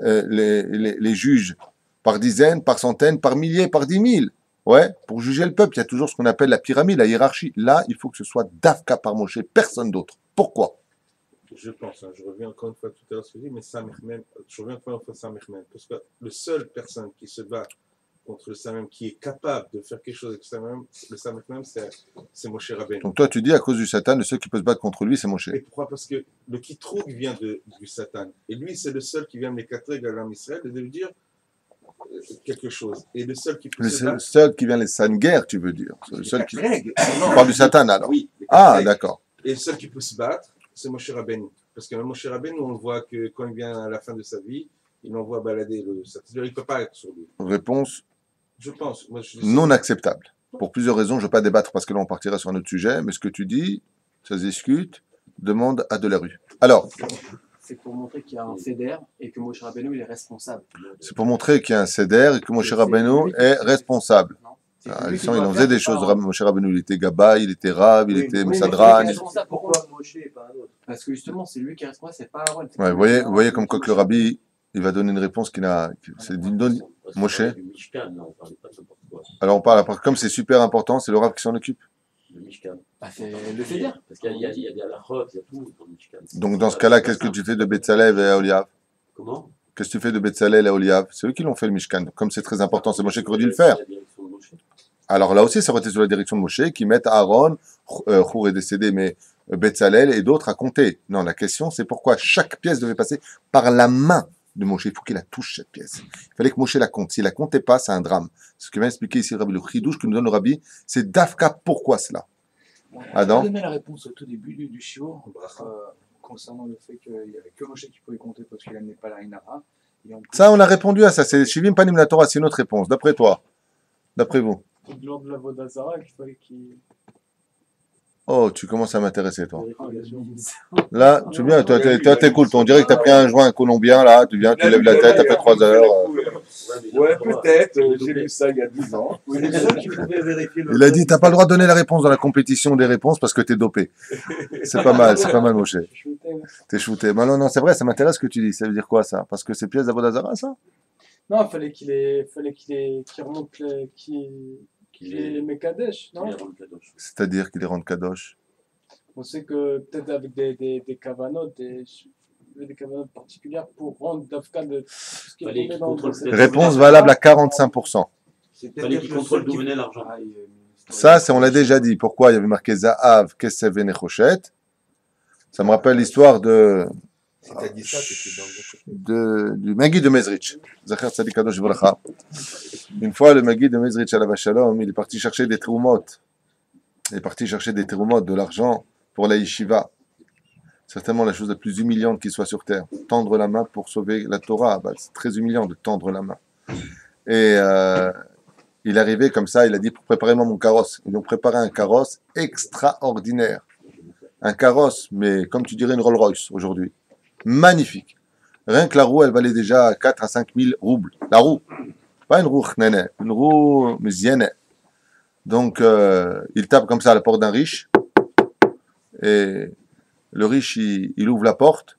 les juges par dizaines, par centaines, par milliers, par 10 000. Ouais, pour juger le peuple, il y a toujours ce qu'on appelle la pyramide, la hiérarchie. Là, il faut que ce soit d'Afka par Moshe, personne d'autre. Pourquoi? Je pense, je reviens encore une fois tout à l'heure sur ce que je dis, mais Samechmen, je reviens encore une fois Samechmen, parce que le seul personne qui se bat contre le Samem, qui est capable de faire quelque chose avec le Samechmen, c'est Moshe Rabbeinu. Donc toi, tu dis à cause du Satan, le seul qui peut se battre contre lui, c'est Moshe. Et pourquoi? Parce que le Kitroug vient du Satan. Et lui, c'est le seul qui vient me l'éclater à l'âme Israël et de lui dire quelque chose. Et le seul qui peut Le se seul, battre, seul qui vient les sanguères, tu veux dire. Le seul qui... Greg. On parle du Satan alors. Oui. Ah, d'accord. Et le seul qui peut se battre, c'est Moshe Rabbeinu. Parce que Moshe Rabbeinu, on le voit que quand il vient à la fin de sa vie, il envoie balader le Satan. Il ne peut pas être sur lui. Réponse Je pense. Moi, je non acceptable. Pour plusieurs raisons, je ne vais pas débattre parce que là on partira sur un autre sujet, mais ce que tu dis, ça se discute, demande à Delarue. Alors, C'est pour montrer qu'il y a un fédère et que Moshe Rabbeinu il est responsable. c'est pour montrer qu'il y a un céder et que Moshe C'est Rabbeinu lui qui- est responsable. Non C'est Ah, lui il qui en doit faisait faire, des c'est choses. pas- Moshe Rabbeinu, il était Gabbai, il était Rav, il Oui, était oui, mais Moussadran. c'est lui qui est responsable. Pourquoi Moshe et pas un autre? Parce que justement, c'est lui qui est responsable, c'est pas Aaron. c'est Ouais, pas vous voyez, Aaron, vous voyez c'est comme quoi Moshe que le Rabbi, il va donner une réponse qui n'a. C'est d'une donne. Parce qu'on Moshe. parlait du Mishkan, là, on parlait pas de n'importe quoi. Alors on parle, comme c'est super important, c'est le Rav qui s'en occupe. Le Mishkan. Bah, c'est le fédère. Parce qu'il y a des halakhot, il y a tout dans le Mishkan. Donc dans ce cas-là, qu'est-ce que tu fais de Betzalel et Oliav? Comment? Qu'est-ce que tu fais de Betzalel et Oliav? C'est eux qui l'ont fait le Mishkan. Comme c'est très important, c'est Moshe qui aurait dû le faire. La direction de Moshe. Alors là aussi, ça aurait été sous la direction de Moshe, qui mettent Aaron, Chour est décédé, mais Betzalel et d'autres à compter. Non, la question, c'est pourquoi chaque pièce devait passer par la main de Moshe. Il faut qu'il la touche, cette pièce. Il fallait que Moshe la compte. S'il la comptait pas, c'est un drame. Ce que vient expliquer ici le Rabbi, le chidouche que nous donne le Rabbi, c'est Dafka, pourquoi cela? Adam? On a donné la réponse au tout début du shiur Bracha. concernant le fait qu'il n'y avait que Moshe qui pouvait compter parce qu'il n'amenait pas la Inara. Et en plus, Ça, on a répondu à ça. C'est Shivim Panim la Torah, c'est une autre réponse. D'après toi. D'après vous. Lors de la Vodazara, qu'il fallait qu'il. Oh, tu commences à m'intéresser, toi. Ah, bien sûr. Là, tu viens, toi, t'es cool. On dirait que t'as pris un joint colombien, là. Tu viens, tu lèves la tête, après 3 heures. Ouais, peut-être. J'ai lu ça il y a 10 ans. Il a dit, t'as pas le droit de donner la réponse dans la compétition des réponses parce que t'es dopé. C'est pas mal, Moshe. Je suis shooté. T'es shooté. Mais non, c'est vrai, ça m'intéresse ce que tu dis. Ça veut dire quoi, ça? Parce que c'est pièce d'Avodazara, ça? Non, il fallait qu'il remonte qu'il ait Mekadesh, non? C'est-à-dire qu'il les rende kadosh. On sait que peut-être avec des kavanotes, des kavanotes particulières pour rendre Dafka de ce qui est Fallait tombé qu'il dans contrôle le peut-être. Réponse valable à 45%. Il fallait qu'il contrôle d'où venait l'argent. Ça, on l'a déjà dit. Pourquoi il y avait marqué Zahav, Kesef et Nechoshet? Ça me rappelle l'histoire Si t'as dit ça, c'était dans le. du Magui de Mezrich. Zacher Tzadik Kadosh Vracha. Une fois, le Magui de Mezrich à la Shalom, il est parti chercher des trumot. Il est parti chercher des trumot, de l'argent pour la yeshiva. Certainement la chose la plus humiliante qui soit sur terre. Tendre la main pour sauver la Torah, bah, c'est très humiliant de tendre la main. Et il est arrivé comme ça, il a dit pour préparer mon carrosse. Ils ont préparé un carrosse extraordinaire. Un carrosse, mais comme tu dirais une Rolls Royce aujourd'hui. Magnifique. Rien que la roue, elle valait déjà 4 à 5 000 roubles. La roue. Pas une roue chnene, une roue mzienne. Donc, il tape comme ça à la porte d'un riche. Et le riche, il ouvre la porte.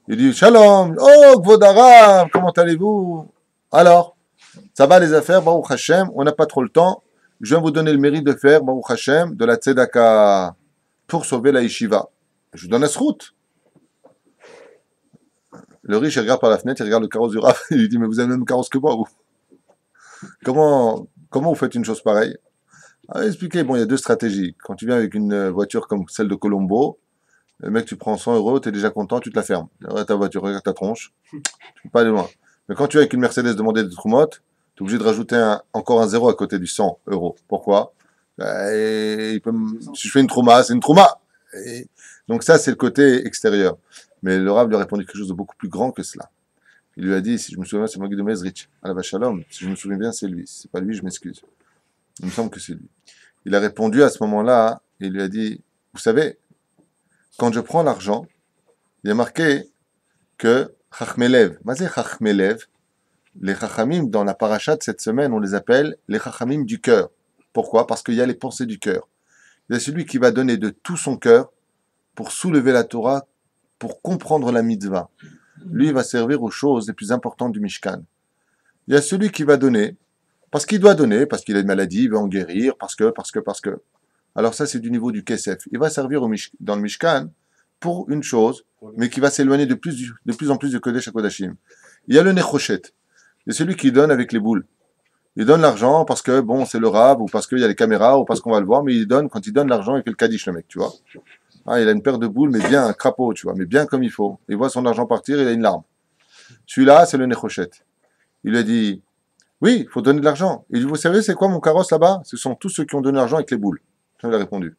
Il dit Shalom, oh, Kvodarav, comment allez-vous? Alors, ça va les affaires, Baruch Hashem, on n'a pas trop le temps. Je viens vous donner le mérite de faire, Baruch Hashem, de la tzedaka pour sauver la yeshiva. Je vous donne la route. Le riche, il regarde par la fenêtre, il regarde le carrosse du Rav, il lui dit mais vous avez le même carrosse que moi, vous. Comment vous faites une chose pareille? Expliquez, bon, il y a deux stratégies. Quand tu viens avec une voiture comme celle de Colombo, le mec, tu prends 100 €, tu es déjà content, tu te la fermes. Regarde ta voiture, regarde ta tronche, tu ne peux pas aller loin. Mais quand tu es avec une Mercedes demander des Trumot, tu es obligé de rajouter encore un zéro à côté du 100 €. Pourquoi? Si je fais une Trouma, c'est une Trouma. Donc ça, c'est le côté extérieur. Mais le Rav lui a répondu quelque chose de beaucoup plus grand que cela. Il lui a dit, si je me souviens bien, c'est Magui de Mezrich, à la Shalom. Si je me souviens bien, c'est lui. Si c'est pas lui, je m'excuse. Il me semble que c'est lui. Il a répondu à ce moment-là, il lui a dit, vous savez, quand je prends l'argent, il y a marqué que Chachmelev, Mazé Chachmelev, les Chachamim dans la paracha de cette semaine, on les appelle les Chachamim du cœur. Pourquoi? Parce qu'il y a les pensées du cœur. Il y a celui qui va donner de tout son cœur pour soulever la Torah, pour comprendre la mitzvah. Lui, il va servir aux choses les plus importantes du Mishkan. Il y a celui qui va donner, parce qu'il doit donner, parce qu'il a une maladie, il veut en guérir, parce que. Alors ça, c'est du niveau du Kesef. Il va servir dans le Mishkan pour une chose, mais qui va s'éloigner de plus en plus du Kodesh HaKodashim. Il y a le Nechoshet. C'est celui qui donne avec les boules. Il donne l'argent parce que, bon, c'est le Rav, ou parce qu'il y a les caméras, ou parce qu'on va le voir, mais quand il donne l'argent, il fait le Kaddish, le mec, tu vois. Il a une paire de boules, mais bien un crapaud, tu vois, mais bien comme il faut. Il voit son argent partir, il a une larme. Celui-là, c'est le Nechoshet. Il lui a dit, Oui, il faut donner de l'argent. Il dit, vous savez, c'est quoi mon carrosse là-bas? Ce sont tous ceux qui ont donné l'argent avec les boules. Je lui ai répondu.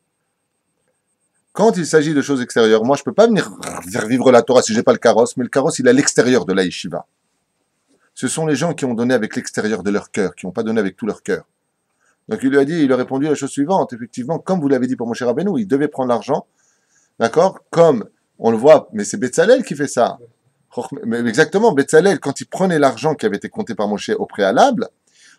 Quand il s'agit de choses extérieures, moi, je ne peux pas venir faire vivre la Torah si je n'ai pas le carrosse, mais le carrosse, il est à l'extérieur de la yeshiva. Ce sont les gens qui ont donné avec l'extérieur de leur cœur, qui n'ont pas donné avec tout leur cœur. Donc il lui a répondu la chose suivante, effectivement, comme vous l'avez dit pour Moshe Rabbeinu, il devait prendre l'argent, d'accord, comme on le voit, mais c'est Betzalel qui fait ça. Mais exactement, Betzalel, quand il prenait l'argent qui avait été compté par Moshe au préalable,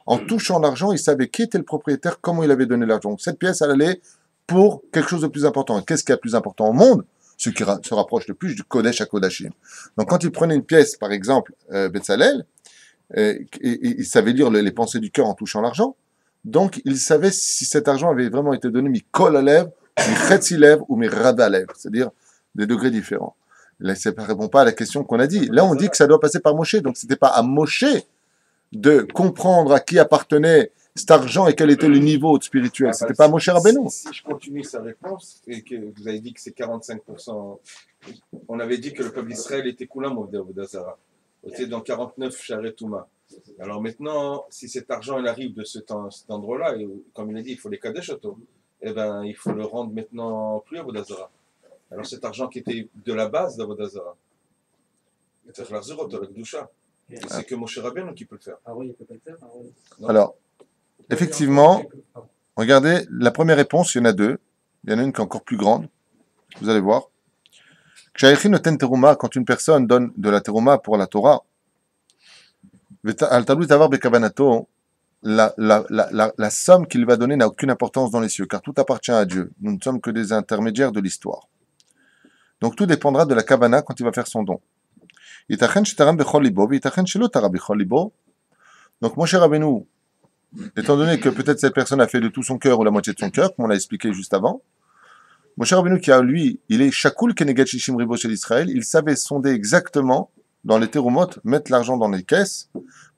en touchant l'argent, il savait qui était le propriétaire, comment il avait donné l'argent. Cette pièce, elle allait pour quelque chose de plus important. Qu'est-ce qui est le plus important au monde? Ce qui se rapproche le plus du Kodesh à Kodashim. Donc quand il prenait une pièce, par exemple, Betzalel, il savait lire les pensées du cœur en touchant l'argent. Donc il savait si cet argent avait vraiment été donné mi kol alev, mi chetzi lev ou mi rada alev, c'est-à-dire des degrés différents. Là, ça ne répond pas à la question qu'on a dit. Là, on dit que ça doit passer par Moshe. Donc, ce n'était pas à Moshe de comprendre à qui appartenait cet argent et quel était le niveau spirituel. Ce n'était pas à Moshe Rabbeinu. Si je continue sa réponse, et que vous avez dit que c'est 45%, on avait dit que le peuple d'Israël était Koulam Vodazara. C'était dans 49 Charetouma. Alors maintenant, si cet argent il arrive de cet endroit-là, et comme il a dit, il faut les Kadesh Auto, eh ben, il faut le rendre maintenant plus à Vodazara. Alors cet argent qui était de la base d'Avodazara, c'est que Moshe Rabbeinu qui peut le faire. Ah oui, il peut pas le faire. Ah oui. Alors, effectivement, regardez, la première réponse, il y en a deux. Il y en a une qui est encore plus grande. Vous allez voir. Quand une personne donne de la terouma pour la Torah, la somme qu'il va donner n'a aucune importance dans les cieux, car tout appartient à Dieu. Nous ne sommes que des intermédiaires de l'histoire. Donc tout dépendra de la kavana quand il va faire son don. Donc Moshe Rabbeinu, étant donné que peut-être cette personne a fait de tout son cœur ou la moitié de son cœur, comme on l'a expliqué juste avant, Moshe Rabbeinu qui a lui, il est Shakul Keneged Shishim Ribo chez l'Israël, il savait sonder exactement dans les terumot, mettre l'argent dans les caisses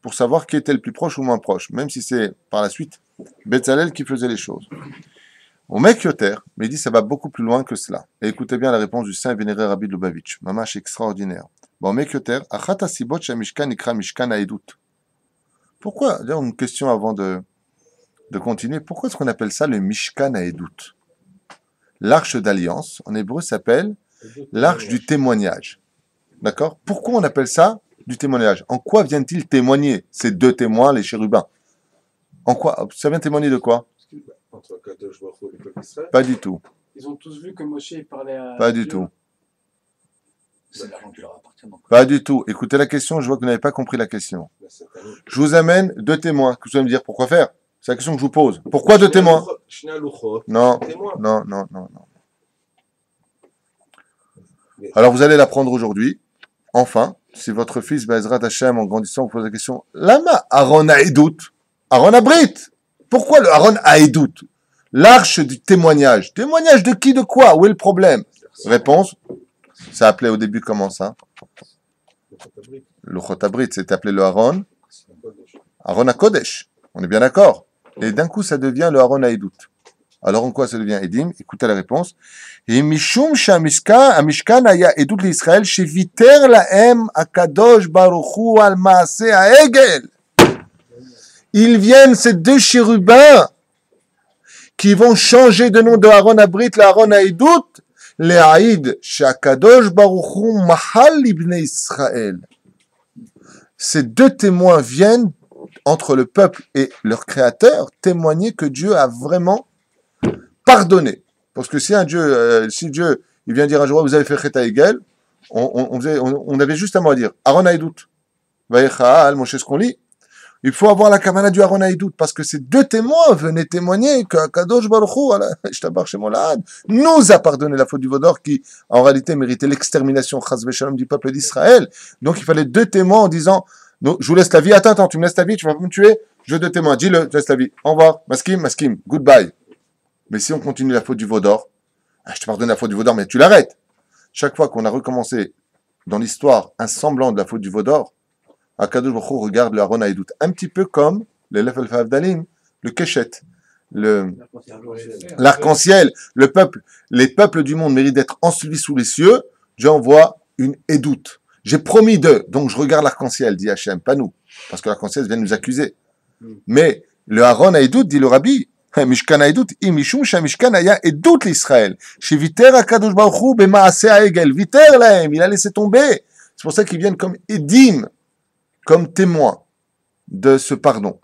pour savoir qui était le plus proche ou moins proche, même si c'est par la suite Betzalel qui faisait les choses. Au mec Yoter, mais il dit ça va beaucoup plus loin que cela. Et écoutez bien la réponse du saint vénéré Rabbi de Lubavitch, mamash extraordinaire. Bon, mec Yoter, achat asibot shamishkan ikra mishkan haedut. Pourquoi, d'ailleurs une question avant de continuer, pourquoi est-ce qu'on appelle ça le mishkan haedut? L'arche d'alliance, en hébreu, s'appelle l'arche du témoignage. D'accord? Pourquoi on appelle ça du témoignage? En quoi vient-il témoigner ces deux témoins, les chérubins? En quoi? Ça vient témoigner de quoi? Entre Kadosh Baruch Hu et le peuple d'Israël. Pas du tout. Ils ont tous vu que Moshe parlait à Pas du Dieu. tout. C'est l'argent qui leur appartient. Donc. Pas du tout. Écoutez la question, je vois que vous n'avez pas compris la question. Je vous amène deux témoins. Que vous allez me dire pourquoi faire? C'est la question que je vous pose. Pourquoi deux témoins? Non, non, non, non, non. Alors vous allez l'apprendre aujourd'hui. Enfin, si votre fils Bezrat Hashem, en grandissant, vous pose la question, Lama Aaron Haedut, Aaron Abrit. Pourquoi le Aaron Haedut? L'arche du témoignage. Témoignage de qui, de quoi? Où est le problème? Réponse, ça appelait au début comment ça? Le Chot Abrit, c'était appelé le Aaron HaKodesh. On est bien d'accord. Et d'un coup, ça devient le Aaron Haedut. Alors en quoi ça devient Edim? Écoutez la réponse. Et Mishum Mishkan aya Edut l'Israël sheviter lahem akadosh baruch hu al maase haegel. Ils viennent, ces deux chérubins, qui vont changer de nom de Aaron Abrit, l'Aaron Haedut, le Haïd shakadosh baruch hu mahal ibnei Israël. Ces deux témoins viennent entre le peuple et leur créateur témoigner que Dieu a vraiment pardonner. Parce que si Dieu, il vient dire un jour, vous avez fait Chet Haegel, on avait juste un mot à dire, Aaron Haedut. Vaïcha, Moshe, ce qu'on lit. Il faut avoir la kavana du Aaron Haedut, parce que ces deux témoins venaient témoigner que Kadosh Baruch Hu, nous a pardonné la faute du Vaudor, qui, en réalité, méritait l'extermination, Chas v'Shalom, du peuple d'Israël. Donc, il fallait deux témoins en disant, non, je vous laisse la vie, attends, tu me laisses ta vie, tu vas pas me tuer, je veux deux témoins, dis-le, je laisse la vie, au revoir, maskim, goodbye. Mais si on continue la faute du veau d'or, je te pardonne la faute du veau d'or, mais tu l'arrêtes. Chaque fois qu'on a recommencé dans l'histoire un semblant de la faute du veau d'or, Akadosh Baruch Hu regarde le Aaron Haedut, un petit peu comme le Lef El Dalim, le Keshet, l'arc-en-ciel, les peuples du monde méritent d'être ensevelis sous les cieux. Dieu envoie une Haedut. J'ai promis d'eux, donc je regarde l'arc-en-ciel, dit Hachem, pas nous, parce que l'arc-en-ciel vient nous accuser. Mais le Aaron Haïdout, dit le Rabbi, Mishkan Haïdout, Imishum Shamishkan Aya Haïdout l'Israël. Chez Viter Akadosh Baruch Hu Bemaase Haegel. Viter Lahem, il a laissé tomber. C'est pour ça qu'ils viennent comme Edim, comme témoins de ce pardon.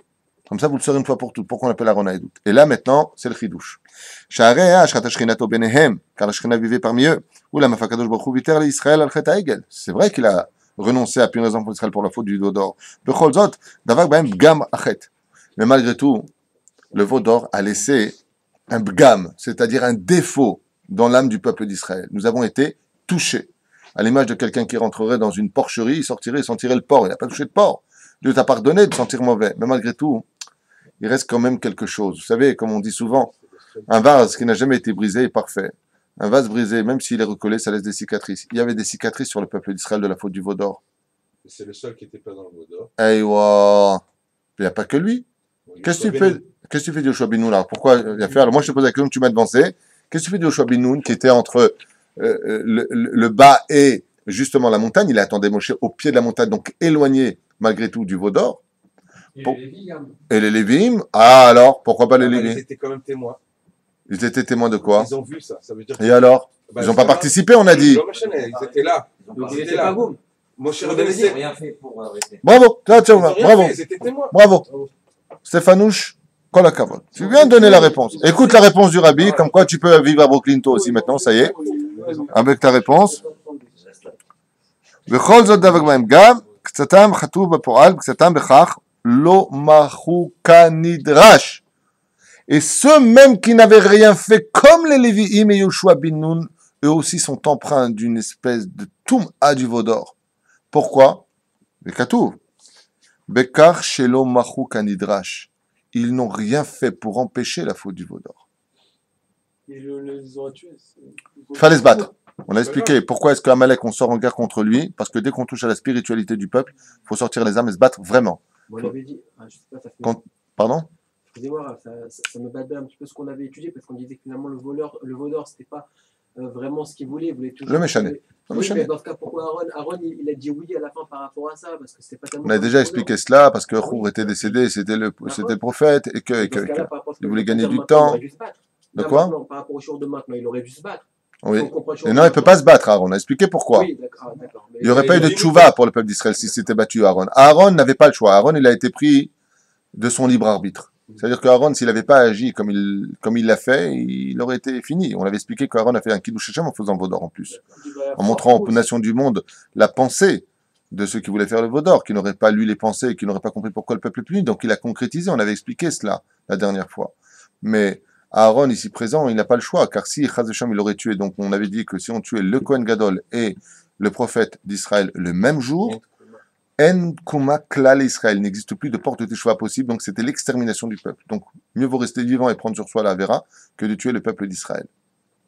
Comme ça, vous le saurez une fois pour toutes. Pourquoi on appelle Aaron Haïdout? Et là, maintenant, c'est le Chidouche. Sha'arei Ashrat Shchinato Benehem, car la Shchina vivait parmi eux. Ou la Mafakadosh Baruch Hu Viter l'Israël al Chet Haegel. C'est vrai qu'il a renoncé à punir les enfants d'Israël pour la faute du veau d'or. Bechol Zot, Davak Bahem Gam Achet. Mais malgré tout, le veau d'or a laissé un bgam, c'est-à-dire un défaut dans l'âme du peuple d'Israël. Nous avons été touchés. À l'image de quelqu'un qui rentrerait dans une porcherie, il sortirait et sentirait le porc. Il n'a pas touché de porc. Dieu t'a pardonné de sentir mauvais. Mais malgré tout, il reste quand même quelque chose. Vous savez, comme on dit souvent, un vase qui n'a jamais été brisé est parfait. Un vase brisé, même s'il est recollé, ça laisse des cicatrices. Il y avait des cicatrices sur le peuple d'Israël de la faute du veau d'or. C'est le seul qui n'était pas dans le veau d'or. Aïwa. Il n'y a pas que lui. Qu'est-ce que tu fais de Yoshua Bin Nun là? Pourquoi il a fait? Alors moi je te pose la question, tu m'as devancé. Qu'est-ce que tu fais de Yoshua Bin Nun qui était entre le bas et justement la montagne? Il attendait Moshe au pied de la montagne, donc éloigné malgré tout du veau d'or. Et les Lévim? Ah alors, pourquoi pas les Lévim? Ils étaient quand même témoins. Ils étaient témoins de quoi? Ils ont vu ça. Ça veut dire Et alors? Ils n'ont pas participé, on a dit. Ils étaient là. Donc Ils il étaient était là. pas boum. Moshe Vous Rabbeinu, n'avez rien fait pour arrêter. Bravo, tiens, ils ont rien bravo, fait, ils étaient témoins. bravo. Stéphanouche, kol hakavod. Tu viens de donner la réponse. Écoute la réponse du Rabbi, comme quoi tu peux vivre à Brooklyn toi aussi maintenant, ça y est, avec ta réponse. וכל זאת דבק בהם גם, קצתם חטאו בפועל, קצתם בכך לא מחו כנדרש. Et ceux même qui n'avaient rien fait comme les Lévi'im et Yoshua bin Nun, eux aussi sont empreints d'une espèce de toum'a du veau d'or. Pourquoi? Bekatouv. Bekar shelo machu kanidrash. Ils n'ont rien fait pour empêcher la faute du veau d'or. Ils les ont tués. Il fallait se battre. On a expliqué pourquoi est-ce qu'Amalek, on sort en guerre contre lui, parce que dès qu'on touche à la spiritualité du peuple, il faut sortir les armes et se battre vraiment. On l'avait dit, je sais pas, ça fait... Pardon? Excusez-moi, ça me battait un petit peu ce qu'on avait étudié, parce qu'on disait que finalement le veau d'or, c'était pas vraiment ce qu'il voulait. Il voulait toujours... Le méchané. Oui, mais dans ce cas, pourquoi Aaron il a dit oui à la fin par rapport à ça, parce que c'était pas tellement... On a déjà expliqué cela, parce que Chour était décédé, c'était le prophète, et que il voulait gagner du temps. De quoi? Par rapport au jour de maintenant, il aurait dû se battre. Oui. Et non, il ne peut pas se battre, Aaron. On a expliqué pourquoi. Oui, d'accord. Il n'y aurait pas eu de tchouva pour le peuple d'Israël s'il s'était battu, Aaron. Aaron n'avait pas le choix. Aaron, il a été pris de son libre arbitre. C'est-à-dire qu'Aaron, s'il n'avait pas agi comme il l'a fait, il aurait été fini. On avait expliqué qu'Aaron a fait un kiddush Hashem en faisant le veau d'or en plus. En montrant aux nations du monde la pensée de ceux qui voulaient faire le veau d'or, qui n'auraient pas lu les pensées et qui n'auraient pas compris pourquoi le peuple est puni. Donc il a concrétisé. On avait expliqué cela la dernière fois. Mais Aaron, ici présent, il n'a pas le choix, car si Chaz Hashem, il l'aurait tué, donc on avait dit que si on tuait le Kohen Gadol et le prophète d'Israël le même jour, En Kuma Klal Israël, n'existe plus de porte de Teshuvah possible, donc c'était l'extermination du peuple. Donc mieux vaut rester vivant et prendre sur soi la Vera que de tuer le peuple d'Israël.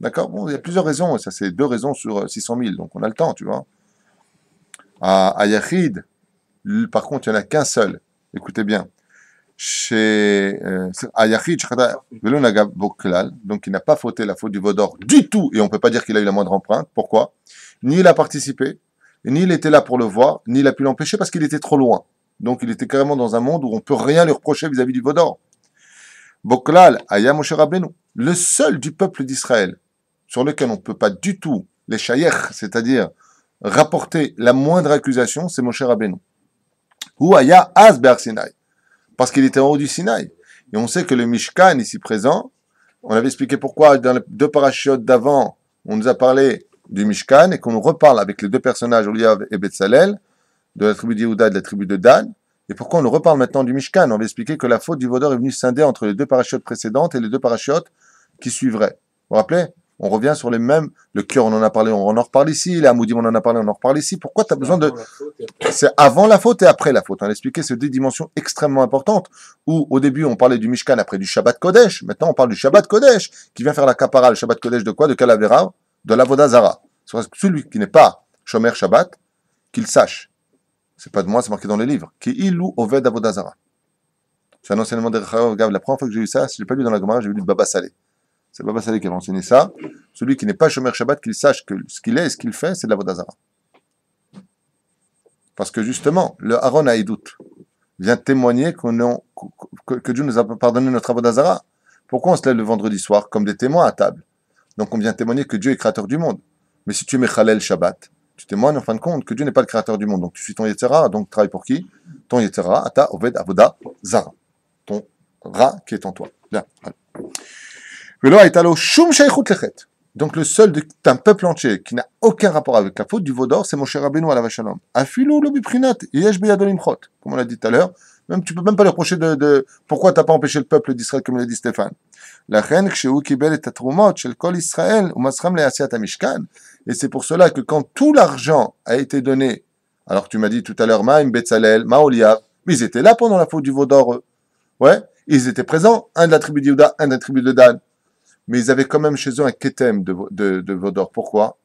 D'accord? Bon, il y a plusieurs raisons, et ça c'est 2 raisons sur 600 000, donc on a le temps, tu vois. À Yachid, par contre, il n'y en a qu'un seul. Écoutez bien. Chez Ayachid, donc il n'a pas fauté la faute du veau d'or du tout, et on ne peut pas dire qu'il a eu la moindre empreinte. Pourquoi? Ni il a participé, ni il était là pour le voir, ni il a pu l'empêcher parce qu'il était trop loin. Donc il était carrément dans un monde où on ne peut rien lui reprocher vis-à-vis du veau d'or. Boklal, Aya Moshe Rabbeinu, le seul du peuple d'Israël sur lequel on ne peut pas du tout les shayech, c'est-à-dire rapporter la moindre accusation, c'est Moshe Rabbeinu. Ou Aya Az Be'ar Sinai. Parce qu'il était en haut du Sinaï. Et on sait que le Mishkan, ici présent, on avait expliqué pourquoi dans les 2 parachutes d'avant, on nous a parlé du Mishkan, et qu'on nous reparle avec les 2 personnages, Oliav et Betzalel, de la tribu de Yehuda et de la tribu de Dan, et pourquoi on nous reparle maintenant du Mishkan. On avait expliqué que la faute du veau d'or est venue scinder entre les 2 parachutes précédentes et les 2 parachutes qui suivraient. Vous vous rappelez? On revient sur les mêmes, le cœur on en a parlé, on en reparle ici, les Hamoudim on en a parlé, on en reparle ici. Pourquoi tu as besoin de... C'est avant la faute et après la faute. On a expliqué ces 2 dimensions extrêmement importantes, où au début on parlait du Mishkan, après du Shabbat Kodesh, maintenant on parle du Shabbat Kodesh, qui vient faire la kapara, le Shabbat Kodesh de quoi? De Kalavera, de l'Avodah Zara. C'est celui qui n'est pas Shomer Shabbat, qu'il sache. C'est pas de moi, c'est marqué dans les livres. Ki ilu oved Avodah Zara. C'est un enseignement de Rechav. La première fois que j'ai eu ça, je l'ai pas lu dans la Gemara, j'ai lu de Baba Saleh. C'est Baba Saleh qui avait enseigné ça. Celui qui n'est pas Shomer Shabbat, qu'il sache que ce qu'il est et ce qu'il fait, c'est de l'Avodah Zara. Parce que justement, le Aaron Haïdout, vient témoigner que Dieu nous a pardonné notre avodah zara. Pourquoi on se lève le vendredi soir comme des témoins à table? Donc on vient témoigner que Dieu est créateur du monde. Mais si tu es Mechalel Shabbat, tu témoignes en fin de compte que Dieu n'est pas le créateur du monde. Donc tu suis ton Yetzera, donc tu travailles pour qui? Ton Yetzera, Ata Oved Avodah Zara. Ton Ra qui est en toi. Bien. Donc le seul d'un peuple entier qui n'a aucun rapport avec la faute du Vaudor, c'est Moshe Rabbeinu alav shalom. Afilou lo biprinat yesh beyado limchot. Comme on l'a dit tout à l'heure, même tu peux même pas lui reprocher de pourquoi t'as pas empêché le peuple d'Israël comme l'a dit Stéphane. Lachen kshehu kibel et atrumot shel kol Israël umascham le'asiat hamishkan. Et c'est pour cela que quand tout l'argent a été donné, alors tu m'as dit tout à l'heure Maim Betzalel, Maoliav, mais ils étaient là pendant la faute du Vaudor, eux. Ouais, ils étaient présents, un de la tribu de Yehuda, un de la tribu de Dan. Mais ils avaient quand même chez eux un kétem de Vaudor. Pourquoi?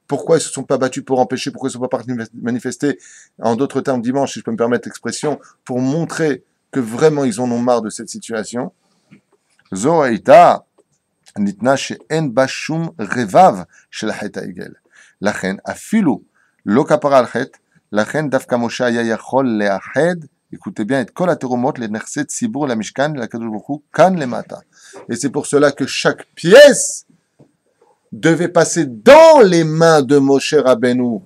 Pourquoi ils ne se sont pas battus pour empêcher? Pourquoi ils ne sont pas partis manifester? En d'autres termes, dimanche, si je peux me permettre l'expression, pour montrer que vraiment ils en ont marre de cette situation. Zo haïta nitna she'en bashum revav shel chet ha'egel. Lachen afilu lo kapara al chet. Lachen dafka Moshe haya yachol leached. Écoutez bien, et kol aterumot le nerset tzibur la mishkan la kadosh baruch hu kan lemata. Et c'est pour cela que chaque pièce devait passer dans les mains de Moshe Rabbeinu.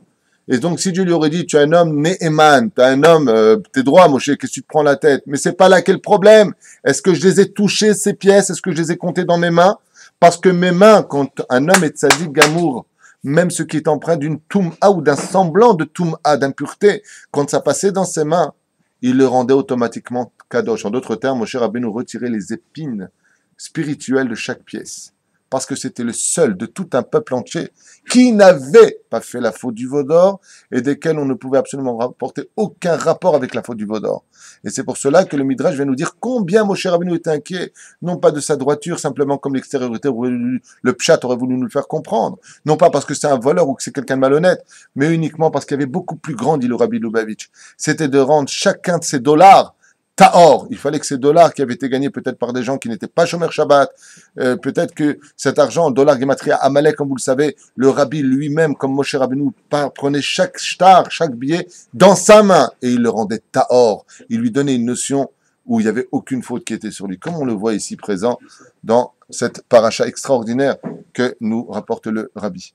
Et donc, si Dieu lui aurait dit, tu es un homme Ne'eman, tu es un homme, t'es droit, Moshe, qu'est-ce que tu te prends la tête? Mais c'est pas là qu'est le problème. Est-ce que je les ai touchées, ces pièces? Est-ce que je les ai comptées dans mes mains? Parce que mes mains, quand un homme est tzadik gamour, même ce qui est empreint d'une toum'a ou d'un semblant de toum'a, d'impureté, quand ça passait dans ses mains, il le rendait automatiquement kadosh. En d'autres termes, Moshe Rabbeinu retirait les épines spirituelles de chaque pièce. Parce que c'était le seul de tout un peuple entier qui n'avait pas fait la faute du Vaudor et desquels on ne pouvait absolument rapporter aucun rapport avec la faute du Vaudor. Et c'est pour cela que le Midrash vient nous dire combien Moshe Rabbeinu était inquiet, non pas de sa droiture, simplement comme l'extériorité, le Pshat aurait voulu nous le faire comprendre, non pas parce que c'est un voleur ou que c'est quelqu'un de malhonnête, mais uniquement parce qu'il y avait beaucoup plus grand, dit le Rabbi Lubavitch, c'était de rendre chacun de ces dollars Tahor. Il fallait que ces dollars qui avaient été gagnés peut-être par des gens qui n'étaient pas Shomer Shabbat, peut-être que cet argent, dollar Gematria Amalek, comme vous le savez, le Rabbi lui-même, comme Moshe Rabbeinu, prenait chaque shtar, chaque billet dans sa main et il le rendait Tahor. Il lui donnait une notion où il n'y avait aucune faute qui était sur lui, comme on le voit ici présent dans cette paracha extraordinaire que nous rapporte le Rabbi.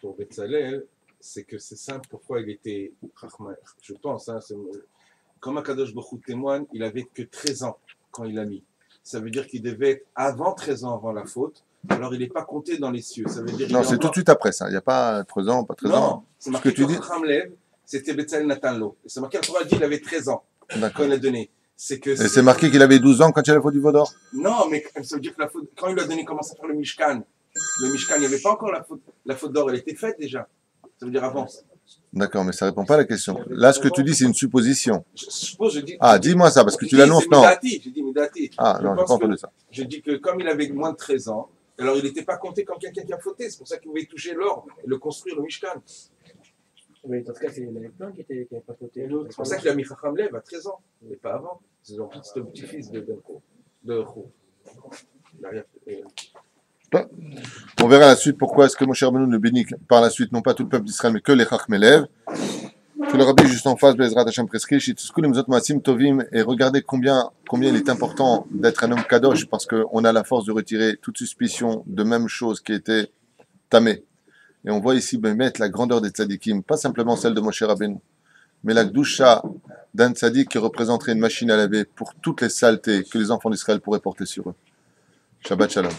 Pour Betzalel, c'est que c'est simple pourquoi il était Chachma. Je pense, hein, comme Akadosh Baruch Hu témoigne, il avait que 13 ans quand il a mis. Ça veut dire qu'il devait être avant 13 ans avant la faute. Alors il n'est pas compté dans les cieux. Ça veut dire non, c'est tout de suite après ça. Il n'y a pas 13 ans, pas 13 ans. Non, c'est marqué que Chacham Lev, c'était Betzalel Natanlo. Et c'est marqué, la Torah dit qu'il avait 13 ans quand il a donné. Et c'est marqué qu'il avait 12 ans quand il y a la faute du Vaudor? Non, mais ça veut dire que la faute, quand il a donné, commence à faire le Mishkan. Le Mishkan, il n'y avait pas encore la faute. La faute d'or, elle était faite déjà. Ça veut dire avant. D'accord, mais ça ne répond pas à la question. Là, ce que tu dis, c'est une supposition. Je suppose, je dis. Ah, dis-moi ça, parce que tu l'annonces, non. J'ai dit Midati. Ah, non, je n'ai pas entendu ça. Je dis que comme il avait moins de 13 ans, alors il n'était pas compté comme quelqu'un qui a fauté. C'est pour ça qu'il pouvait toucher l'or et le construire, le Mishkan. Mais dans ce cas, il y en avait plein qui n'avaient pas fauté. C'est pour ça qu'il a mis Chacham Lev à 13 ans, mais pas avant. C'est le petit-fils de Chou. On verra la suite pourquoi est-ce que Moshe Rabbeinu ne bénit par la suite non pas tout le peuple d'Israël mais que les Chachmei Lev. Que le Rabbi juste en face, Bezrat Hashem prescrit, et regardez combien il est important d'être un homme kadosh parce qu'on a la force de retirer toute suspicion de même chose qui était tamée. Et on voit ici mettre la grandeur des tzadikim, pas simplement celle de Moshe Rabbeinu, mais la gdusha d'un tzadik qui représenterait une machine à laver pour toutes les saletés que les enfants d'Israël pourraient porter sur eux. Shabbat Shalom.